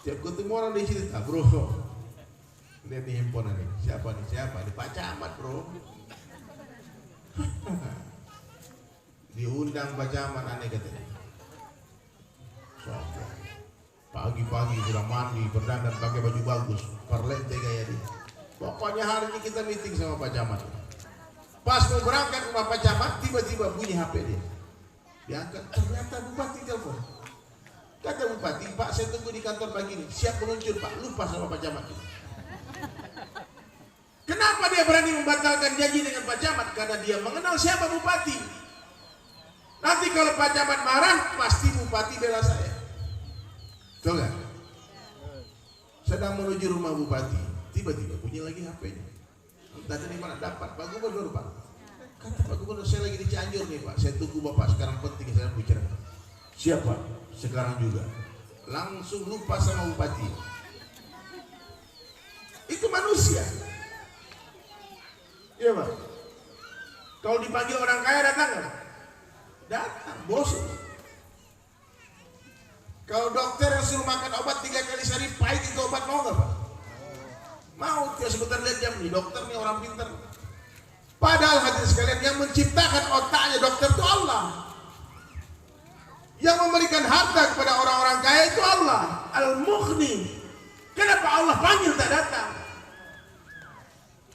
Tiap ketemu orang dia cerita, bro, lihat nih handphone nih, siapa nih Pak Camat bro. Diundang Pak Camat, aneh katanya. Sombong. Pagi-pagi sudah mandi, berdandan, pakai baju bagus, perlente gaya dia. Pokoknya hari ini kita meeting sama Pak Camat. Pas mau berangkat rumah Pak Camat, tiba-tiba bunyi HP dia. Diangkat, ternyata Bupati telepon. Kata Bupati, Pak saya tunggu di kantor pagi ini, siap meluncur Pak, lupa sama Pak Camat. Kenapa dia berani membatalkan janji dengan Pak Camat? Karena dia mengenal siapa Bupati. Nanti kalau Pak Camat marah, pasti Bupati bela saya. Betul gak? Sedang menuju rumah Bupati, tiba-tiba bunyi lagi HP-nya. Entah dari mana dapat, Pak Gubernur Pak. Kata Pak Gubernur, saya lagi di Cianjur nih Pak, saya tunggu Bapak sekarang, penting saya bicara. Siapa? Sekarang juga. Langsung lupa sama Bupati. Itu manusia. Iya Pak. Kalau dipanggil orang kaya datang nggak? Datang, bosan. Kalau dokter yang suruh makan obat 3 kali sehari pahit itu obat, mau nggak Pak? Mau. Dia sebentar lihat jam nih, dokter nih orang pintar. Padahal hadirin sekalian, yang menciptakan otaknya dokter itu Allah. Yang memberikan harta kepada orang-orang kaya itu Allah, Al-Mughni. Kenapa Allah panggil tak datang?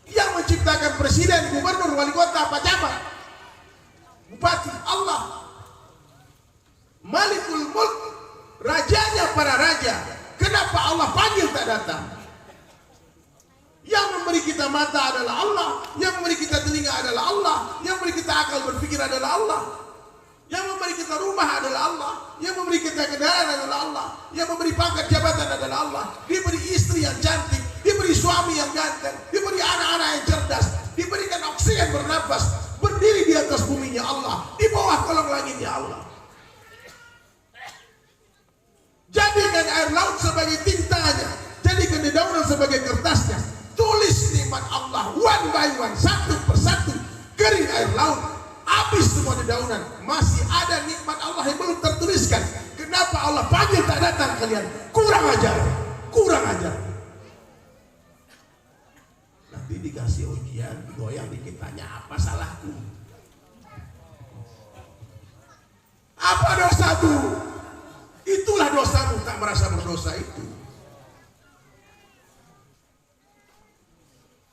Yang menciptakan presiden, gubernur, wali kota, Pak Camat, bupati, Allah. Malikul Mulk, rajanya para raja. Kenapa Allah panggil tak datang? Yang memberi kita mata adalah Allah, yang memberi kita telinga adalah Allah, yang memberi kita akal berpikir adalah Allah. Yang memberi kita rumah adalah Allah, yang memberi kita kendaraan adalah Allah, yang memberi pangkat jabatan adalah Allah, diberi istri yang cantik, diberi suami yang ganteng, diberi anak-anak yang cerdas, diberikan oksigen bernafas, berdiri di atas buminya Allah, di bawah kolong langitnya Allah. Jadikan air laut sebagai tintanya, jadikan dedaunan sebagai kertasnya, tulis nikmat Allah one by one, satu persatu, kering air laut. Habis semua dedaunan, masih ada nikmat Allah yang belum tertuliskan. Kenapa Allah panggil tak datang kalian? Kurang ajar, kurang ajar. Nanti dikasih ujian, goyang dikit, tanya apa salahku? Apa dosaku? Itulah dosamu, tak merasa berdosa itu.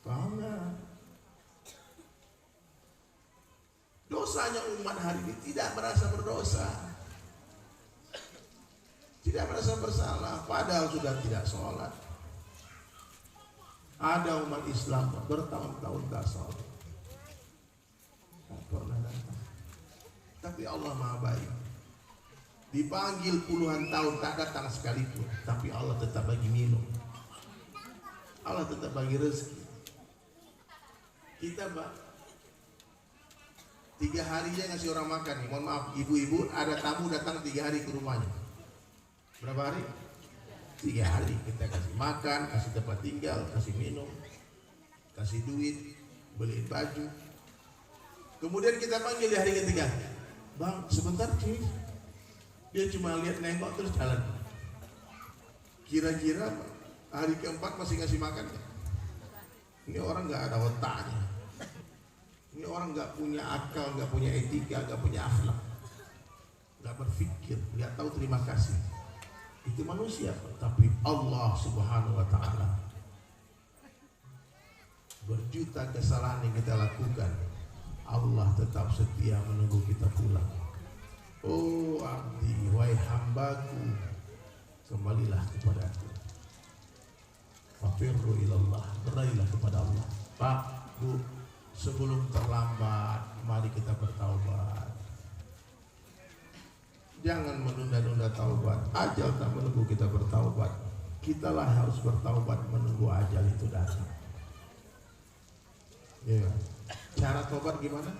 Paham gak? Dosanya umat hari ini tidak merasa berdosa, tidak merasa bersalah, padahal sudah tidak sholat. Ada umat Islam bertahun-tahun tak sholat, tak pernah datang. Tapi Allah Maha Baik. Dipanggil puluhan tahun tak datang sekalipun, tapi Allah tetap bagi minum, Allah tetap bagi rezeki. Kita 3 hari aja ngasih orang makan nih. Mohon maaf ibu-ibu, ada tamu datang 3 hari ke rumahnya. Berapa hari? 3 hari kita kasih makan, kasih tempat tinggal, kasih minum, kasih duit, beliin baju. Kemudian kita panggil di hari ketiga, Bang sebentar cuy. Dia cuma lihat nengok terus jalan. Kira-kira hari keempat masih ngasih makan. Ini orang nggak ada otaknya. Ini Ini orang nggak punya akal, nggak punya etika, nggak punya akhlak, nggak berpikir, nggak tahu terima kasih. Itu manusia, tapi Allah Subhanahu wa Ta'ala, berjuta kesalahan yang kita lakukan, Allah tetap setia menunggu kita pulang. Oh abdi, wahai hambaku, kembalilah kepadaku. Fafirru ilallah, berlarilah kepada Allah. Pak, Bu, sebelum terlambat, mari kita bertaubat. Jangan menunda-nunda taubat. Ajal tak menunggu kita bertaubat. Kitalah harus bertaubat menunggu ajal itu datang. Ya. Cara taubat gimana?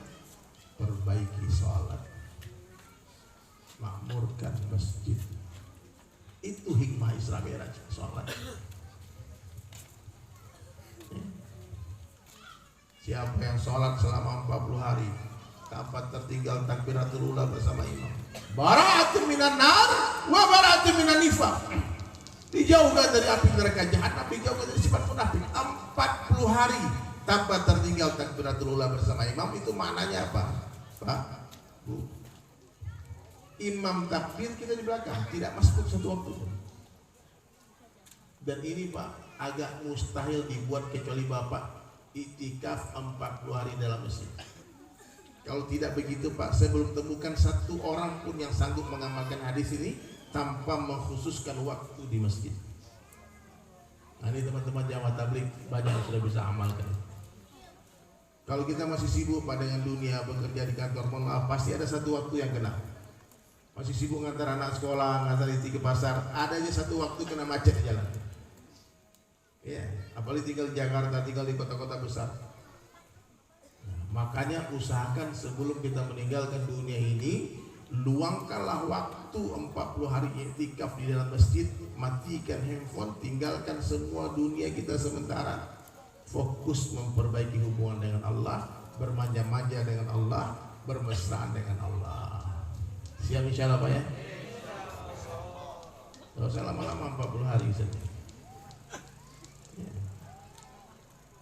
Perbaiki sholat, makmurkan masjid. Itu hikmah Islam ya, sholat. Siapa yang sholat selama 40 hari tanpa tertinggal takbiratul ula bersama imam, bara'atun minan nar wa bara'atun minan nifaq, dijauhkan dari api neraka jahanam, dijauhkan dari sifat munafik. 40 hari tanpa tertinggal takbiratul ula bersama imam, itu maknanya apa? Pak, Bu, imam takbir, kita di belakang, tidak masuk satu waktu. Dan ini Pak, agak mustahil dibuat kecuali Bapak itikaf 40 hari dalam masjid. Kalau tidak begitu Pak, saya belum temukan satu orang pun yang sanggup mengamalkan hadis ini tanpa mengkhususkan waktu di masjid. Nah, ini teman-teman jamaah tabligh banyak yang sudah bisa amalkan. Kalau kita masih sibuk Pak dengan dunia, bekerja di kantor, mohon maaf, pasti ada satu waktu yang kena. Masih sibuk ngantar anak sekolah, ngantar istri ke pasar, ada aja satu waktu kena macet jalan. Ya, apalagi tinggal di Jakarta, tinggal di kota-kota besar. Nah, makanya usahakan sebelum kita meninggalkan dunia ini, luangkanlah waktu 40 hari iktikaf di dalam masjid, matikan handphone, tinggalkan semua dunia kita sementara, fokus memperbaiki hubungan dengan Allah, bermanja-manja dengan Allah, bermesraan dengan Allah. Siap insyaallah Pak ya? Tidak usah lama-lama, 40 hari saja.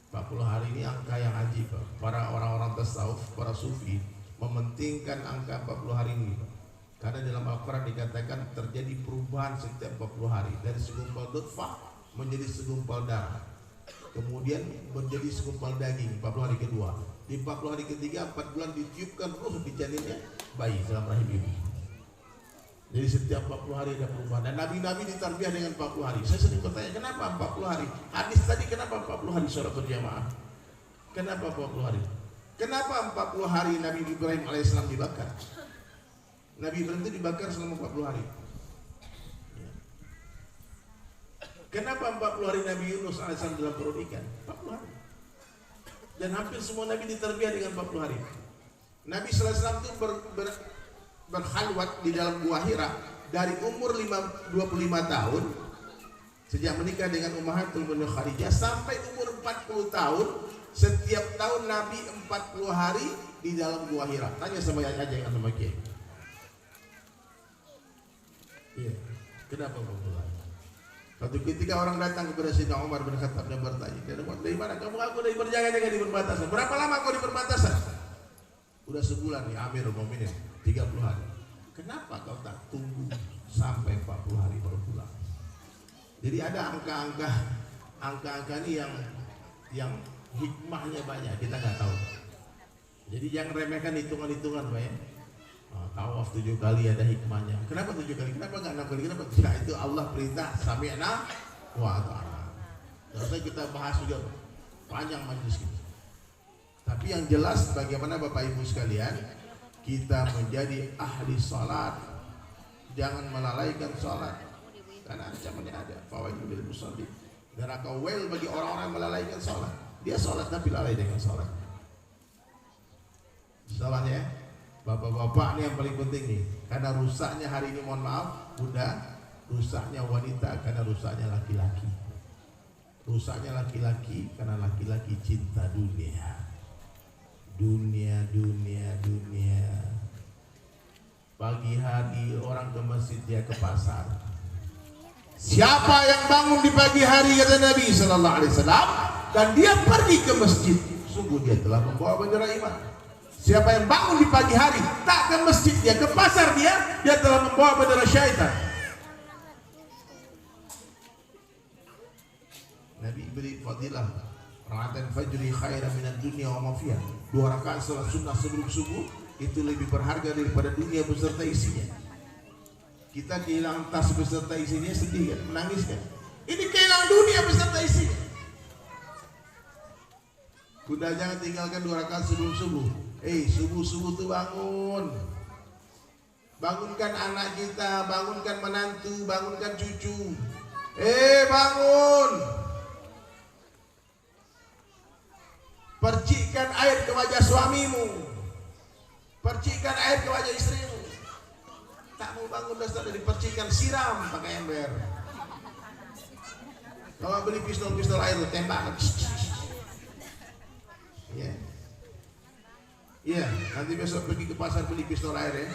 40 hari ini angka yang ajib Pak. Para orang-orang tasawuf, para sufi mementingkan angka 40 hari ini Pak. Karena dalam Al-Quran dikatakan terjadi perubahan setiap 40 hari, dari segumpal nutfah menjadi segumpal darah, kemudian menjadi segumpal daging 40 hari kedua. Di 40 hari ketiga 4 bulan ditiupkan ruh di janinnya bayi dalam rahim ibu. Jadi setiap 40 hari ada perubahan. Dan nabi-nabi ditarbiyah dengan 40 hari. Saya sering bertanya, kenapa 40 hari? Hadis tadi kenapa 40 hari sholat berjamaah? Kenapa 40 hari? Kenapa 40 hari Nabi Ibrahim alaihissalam dibakar? Nabi Ibrahim itu dibakar selama 40 hari. Kenapa 40 hari Nabi Yunus alaihissalam dalam perut ikan? 40 hari. Dan hampir semua Nabi ditarbiyah dengan 40 hari. Nabi sallallahu alaihi wasallam itu berkhalwat di dalam gua Hira dari umur 25 tahun sejak menikah dengan Ummahatul Mukminin Khadijah sampai umur 40 tahun. Setiap tahun Nabi 40 hari di dalam gua Hira. Tanya sama yang aja yang sama Kiai. Iya. Kenapa 40 hari? Suatu ketika orang datang kepada Sayyidina Umar bin Khattab dan bertanya, dari mana kamu? Aku dari berjaga-jaga di perbatasan. Berapa lama kau di perbatasan? Udah sebulan nih Amirul Mukminin. 30 hari. Kenapa kau tak tunggu sampai 40 hari baru pulang? Jadi ada angka-angka ini yang hikmahnya banyak, kita nggak tahu. Jadi jangan remehkan hitungan-hitungan Pak ya. Tawaf 7 kali ada hikmahnya. Kenapa 7 kali? Kenapa nggak 6 kali? Kenapa? Ya, itu Allah perintah sami'na wa ata'na. Terus kita bahas juga panjang majelis kita. Tapi yang jelas bagaimana Bapak Ibu sekalian, kita menjadi ahli sholat, jangan melalaikan sholat, karena ancamannya ada. Fawailul lil musallin, neraka wel bagi orang-orang yang melalaikan sholat. Dia sholat tapi lalai dengan sholat. Sholatnya, bapak-bapak ini yang paling penting nih, karena rusaknya hari ini, mohon maaf, bunda, rusaknya wanita karena rusaknya laki-laki. Rusaknya laki-laki karena laki-laki cinta dunia. Dunia. Pagi hari orang ke masjid, dia ke pasar. Siapa yang bangun di pagi hari kata Nabi sallallahu alaihi wasallam dan dia pergi ke masjid, sungguh dia telah membawa bendera iman. Siapa yang bangun di pagi hari tak ke masjid dia, ke pasar dia telah membawa bendera syaitan. Nabi beri fadilah rakaatain fajri khairan minad dunya wa ma fiha. 2 rakaat salat sunnah sebelum subuh itu lebih berharga daripada dunia beserta isinya. Kita kehilangan tas beserta isinya sedih kan, menangis kan. Ini kehilangan dunia beserta isinya. Udah jangan tinggalkan 2 rakaat sebelum subuh. Subuh-subuh tuh bangun. Bangunkan anak kita, bangunkan menantu, bangunkan cucu. Bangun. Percikkan air ke wajah suamimu. Percikkan air ke wajah istrimu. Tak mau bangun dasar dipercikkan, siram pakai ember. Kalau beli pistol air tembak. Iya, nanti besok pergi ke pasar beli pistol air ya.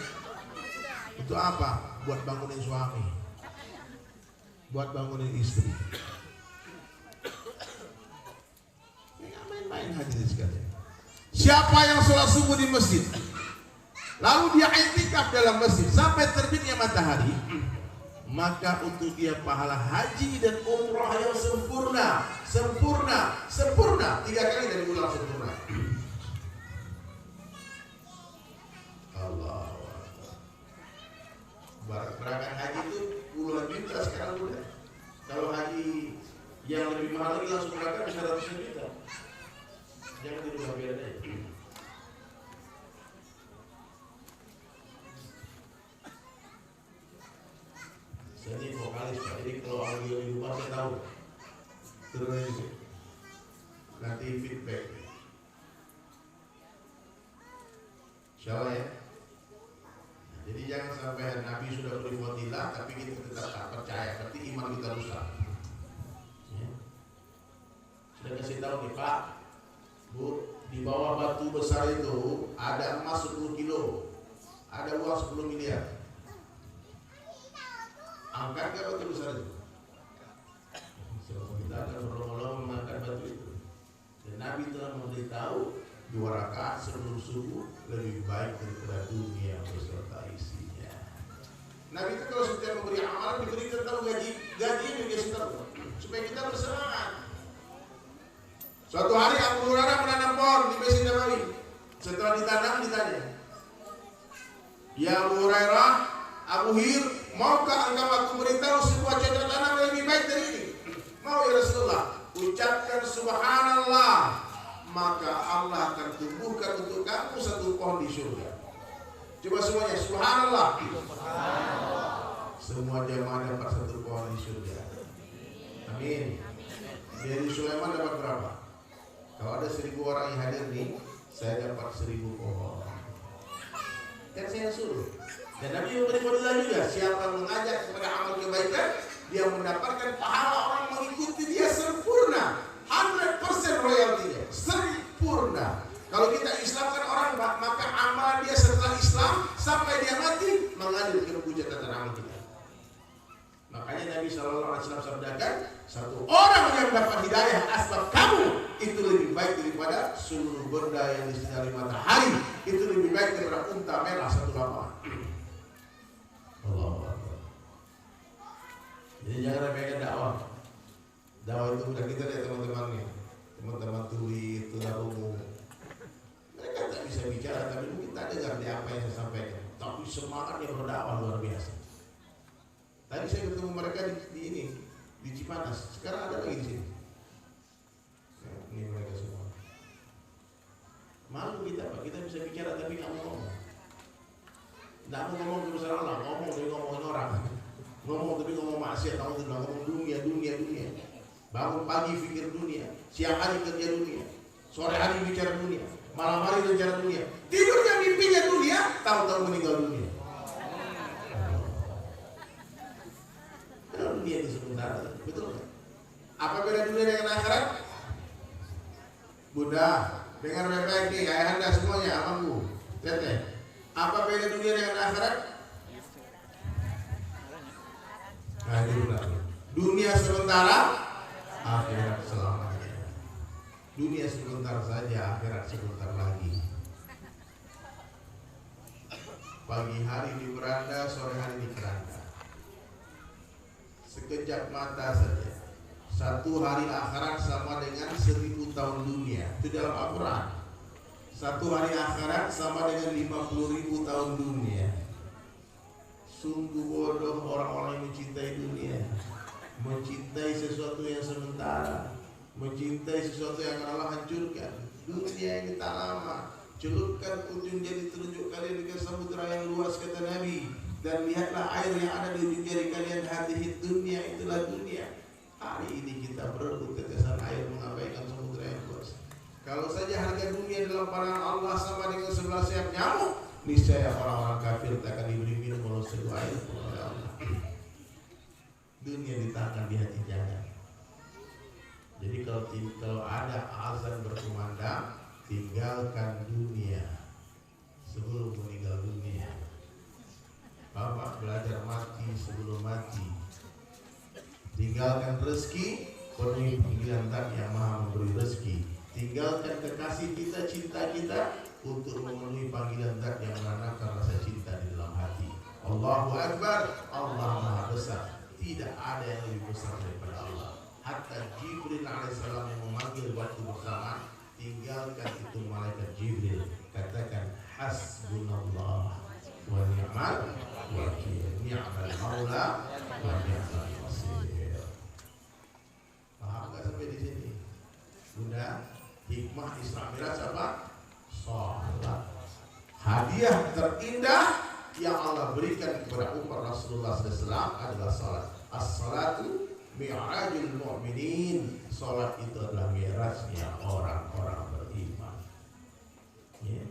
Itu apa? Buat bangunin suami, buat bangunin istri. Nggak main-main hadirin sekalian. Siapa yang sholat subuh di masjid, lalu dia i'tikaf dalam masjid sampai terbitnya matahari, maka untuk dia pahala haji dan umrah yang sempurna. 3 kali dari bulan sempurna. Allah. Berangkat haji itu puluhan juta sekarang udah. Kalau haji yang lebih mahal lagi langsung berangkat bisa ratusan juta. Jangan dirubah bedanya. Saya ini vokalis Pak, jadi kalau audio di rumah saya tahu. Terus nanti feedback. Insyaallah ya. Jadi jangan sampai Nabi sudah beri fadilah tapi kita tetap tak percaya, berarti iman kita rusak. Ya. Sudah kasih tahu nih Pak, Bu, di bawah batu besar itu ada emas 10 kilo, ada uang 10 miliar. Angkat ke batu besar itu. So, kita akan berlomba-lomba mengangkat batu itu. Dan Nabi telah memberitahu 2 rakaat sebelum subuh lebih baik daripada dunia beserta isinya. Nabi itu kalau setiap memberi amalan diberikan tahu gajinya dikasih tahu supaya kita bersemangat. Suatu hari Abu Hurairah menanam pohon di Masjid Nabawi. Setelah ditanam ditanya, "Ya Abu Hurairah, Abu Hir, maukah engkau aku beritahu sebuah cocok tanam yang lebih baik dari ini?" "Mau ya Rasulullah." "Ucapkan subhanallah, maka Allah akan tumbuhkan untuk kamu 1 pohon di surga." Coba semuanya subhanallah. Semua jamaah dapat 1 pohon di surga. Amin. Dari Sulaiman dapat berapa? Kalau ada 1000 orang yang hadir nih, saya dapat 1000 pohon. Kan saya suruh. Dan Nabi memberi fadilah juga. Siapa mengajak kepada amal kebaikan, dia mendapatkan pahala orang mengikuti dia sempurna. 100% royaltinya sempurna. Kalau kita Islamkan orang, maka amal dia setelah Islam sampai dia mati mengalir ke buku catatan amal kita. Makanya Nabi SAW sabdakan, 1 orang yang dapat hidayah asbab kamu itu lebih baik daripada seluruh benda yang disinari matahari. Itu lebih baik daripada unta merah 1 lapangan. Allah. Jadi jangan remehkan dakwah. Dakwah itu udah kita lihat teman-teman nih, teman-teman tuli, tunarungu. Mereka tak bisa bicara, tapi mungkin tak dengar di apa yang saya sampaikan. Tapi semangatnya berdakwah luar biasa. Tadi saya bertemu mereka di Cipanas. Sekarang ada lagi di sini. Nah, ini mereka semua. Malu kita Pak, kita bisa bicara tapi nggak mau ngomong. Nggak mau ngomong ke Allah, ngomong tapi ngomongin orang. Ngomong tapi ngomong maksiat, ngomong dunia. Bangun pagi pikir dunia, siang hari kerja dunia, sore hari bicara dunia, malam hari bicara dunia, tidurnya mimpinya dunia, tahu-tahu meninggal dunia. Dunia itu sebentar, betul kan? Apa beda dunia dengan akhirat? Bunda, dengar baik-baik nih, ayah anda semuanya, amanku, lihat. Apa beda dunia dengan akhirat? Nah, ini benar. Dunia sementara, akhirat selamanya. Dunia sebentar saja, akhirat sebentar lagi. Pagi hari di beranda, sore hari di keranda. Sekejap mata saja. Satu hari akhirat sama dengan 1000 tahun dunia. Itu dalam Al-Quran. Satu hari akhirat sama dengan 50.000 tahun dunia. Sungguh bodoh orang-orang yang mencintai dunia, mencintai sesuatu yang sementara, mencintai sesuatu yang akan Allah hancurkan. Dunia ini tak lama. Celupkan ujung jari telunjuk kalian ke samudera yang luas, kata Nabi, dan lihatlah air yang ada di ujung jari kalian. Hadhihi dunia, itulah dunia. Hari ini kita berebut tetesan air, mengabaikan samudera yang luas. Kalau saja harga dunia dalam pandangan Allah sama dengan 11 sayap nyamuk, niscaya orang-orang kafir tak akan diberi minum walau seduh air pun oleh Allah. Dunia di tangan, di hati jangan. Jadi kalau ada azan berkumandang, tinggalkan dunia sebelum meninggal dunia. Bapak belajar mati sebelum mati. Tinggalkan rezeki, penuhi panggilan Tak yang Maha memberi rezeki. Tinggalkan kekasih kita, cinta kita, untuk memenuhi panggilan Dat yang menanamkan rasa cinta di dalam hati. Allahu Akbar, Allah Maha Besar. Tidak ada yang lebih besar daripada Allah. Hatta Jibril alaihissalam yang memanggil waktu bersamaan, tinggalkan itu malaikat Jibril. Katakan hasbunallah wa ni'mal wakil, ni'mal maula wa ni'mal nasir. Paham gak sampai di sini? Bunda, hikmah Isra Mi'raj apa? Salat. Hadiah terindah yang Allah berikan kepada umat Rasulullah SAW adalah salat. As-salatu mi'rajul mu'minin. Salat itu adalah mi'rajnya orang-orang beriman. Ya.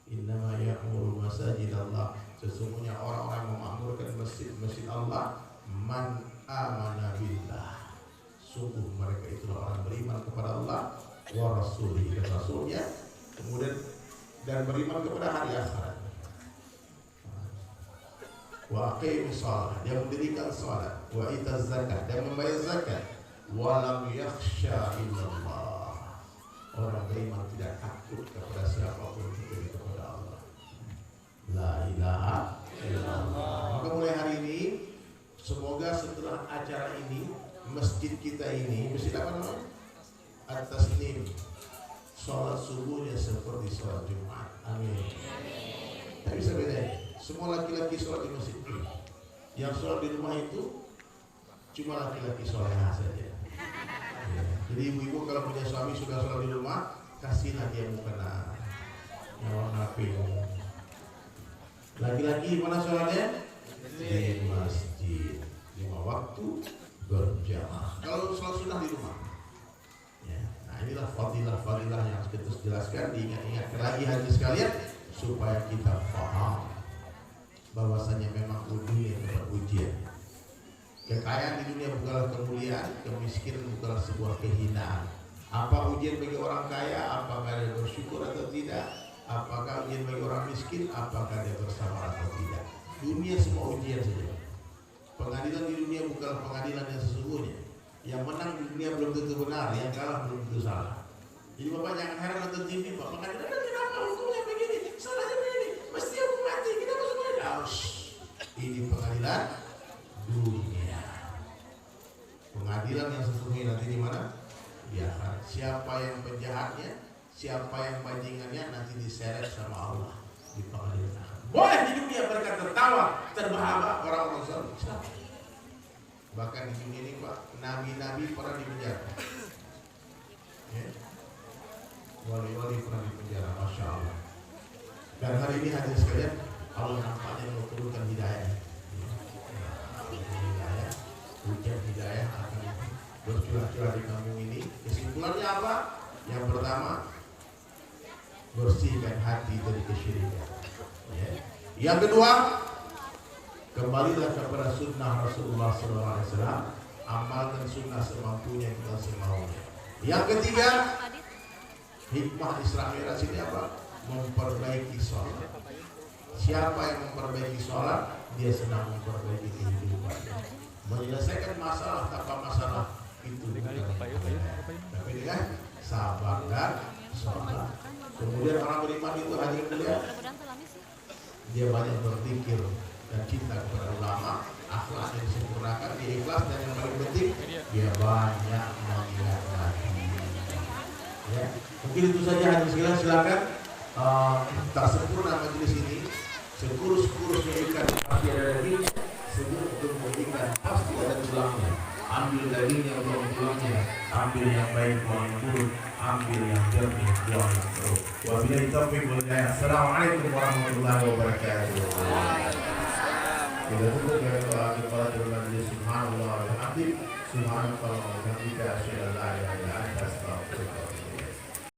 Innama ya'muru masajid Allah. Sesungguhnya orang-orang yang memakmurkan masjid-masjid Allah, man amana billah. Sungguh mereka itulah orang beriman kepada Allah wa rasulihi, dan rasulnya, kemudian dan beriman kepada hari akhirat. Wa aqimus shalah, dia mendirikan salat, wa itaz zakat, dia membayar zakat, wa lam yakhsha illallah. Orang beriman tidak takut kepada siapapun kecuali kepada Allah. La ilaha illallah. Maka mulai hari ini, semoga setelah acara ini, masjid kita ini, masjid apa namanya? At-Tasnim, sholat subuhnya seperti sholat Jumat. Amin. Tak bisa beda. Semua laki-laki sholat di masjid. Yang sholat di rumah itu cuma laki-laki sholat saja. Ya. Jadi ibu-ibu kalau punya suami sudah sholat di rumah, kasihlah dia mukena yang warna pink. Laki-laki mana sholatnya? Di masjid. 5 waktu berjamaah. Kalau sholat sunnah di rumah. Ya. Nah inilah fadilah-fadilah yang kita jelaskan, diingat-ingatkan lagi hadirin sekalian supaya kita paham bahwasanya memang dunia adalah ujian. Kekayaan di dunia bukanlah kemuliaan, kemiskinan bukanlah sebuah kehinaan. Apa ujian bagi orang kaya? Apakah dia bersyukur atau tidak? Apakah ujian bagi orang miskin? Apakah dia bersabar atau tidak? Dunia semua ujian saja. Pengadilan di dunia bukanlah pengadilan yang sesungguhnya. Yang menang di dunia belum tentu benar, yang kalah belum tentu salah. Jadi bapak jangan heran nonton TV, pak pengadilan kenapa hukumnya begini, salahnya begini, mesti aku mati, kita masuk pengadilan. Ini pengadilan dunia. Pengadilan yang sesungguhnya nanti di mana? Di akhirat. Siapa yang penjahatnya, siapa yang bajingannya nanti diseret sama Allah di pengadilan. Boleh di dunia mereka tertawa, terbahak orang-orang zalim. Bahkan di dunia ini pak, nabi-nabi pernah dipenjara, ya. Wali-wali pernah dipenjara, masya Allah. Dan hari ini hadirin sekalian, Allah nampaknya mau turunkan hidayah. Hidayah, hujan hidayah akan bercurah-curah di kampung ini. Kesimpulannya apa? Yang pertama, bersihkan hati dari kesyirikan. Ya. Yang kedua, kembalilah kepada sunnah Rasulullah SAW, amalkan sunnah semampunya kita semaunya. Yang ketiga, hikmah Isra Mi'raj ini apa? Memperbaiki sholat. Siapa yang memperbaiki sholat, dia sedang memperbaiki kehidupannya. Menyelesaikan masalah tanpa masalah itu bukan. Tapi dengan sabar dan sholat. Kemudian orang beriman itu hadirin mulia, dia banyak berpikir dan cinta kepada ulama, akhlaknya disempurnakan, dia ikhlas, dan yang paling penting dia banyak mengingat Nabi. Ya, mungkin itu saja hadirin sekalian. Silakan. Tak sempurna majelis ini, sekurus-kurusnya ikan pasti ada daging, sebelum ikan pasti ada tulangnya. Ambil dagingnya, buang tulangnya, ambil yang baik, buang yang buruk, ambil yang jernih, buang yang keruh. Wabillahi taufiq wal hidayah. Assalamualaikum warahmatullahi wabarakatuh. Kita tutup dengan doa kepada majelis. Subhanallah wa bihamdihi, subhanallah wa bihamdihi, asyhadu an la ilaha illa anta, astaghfiruka wa atubu ilaik.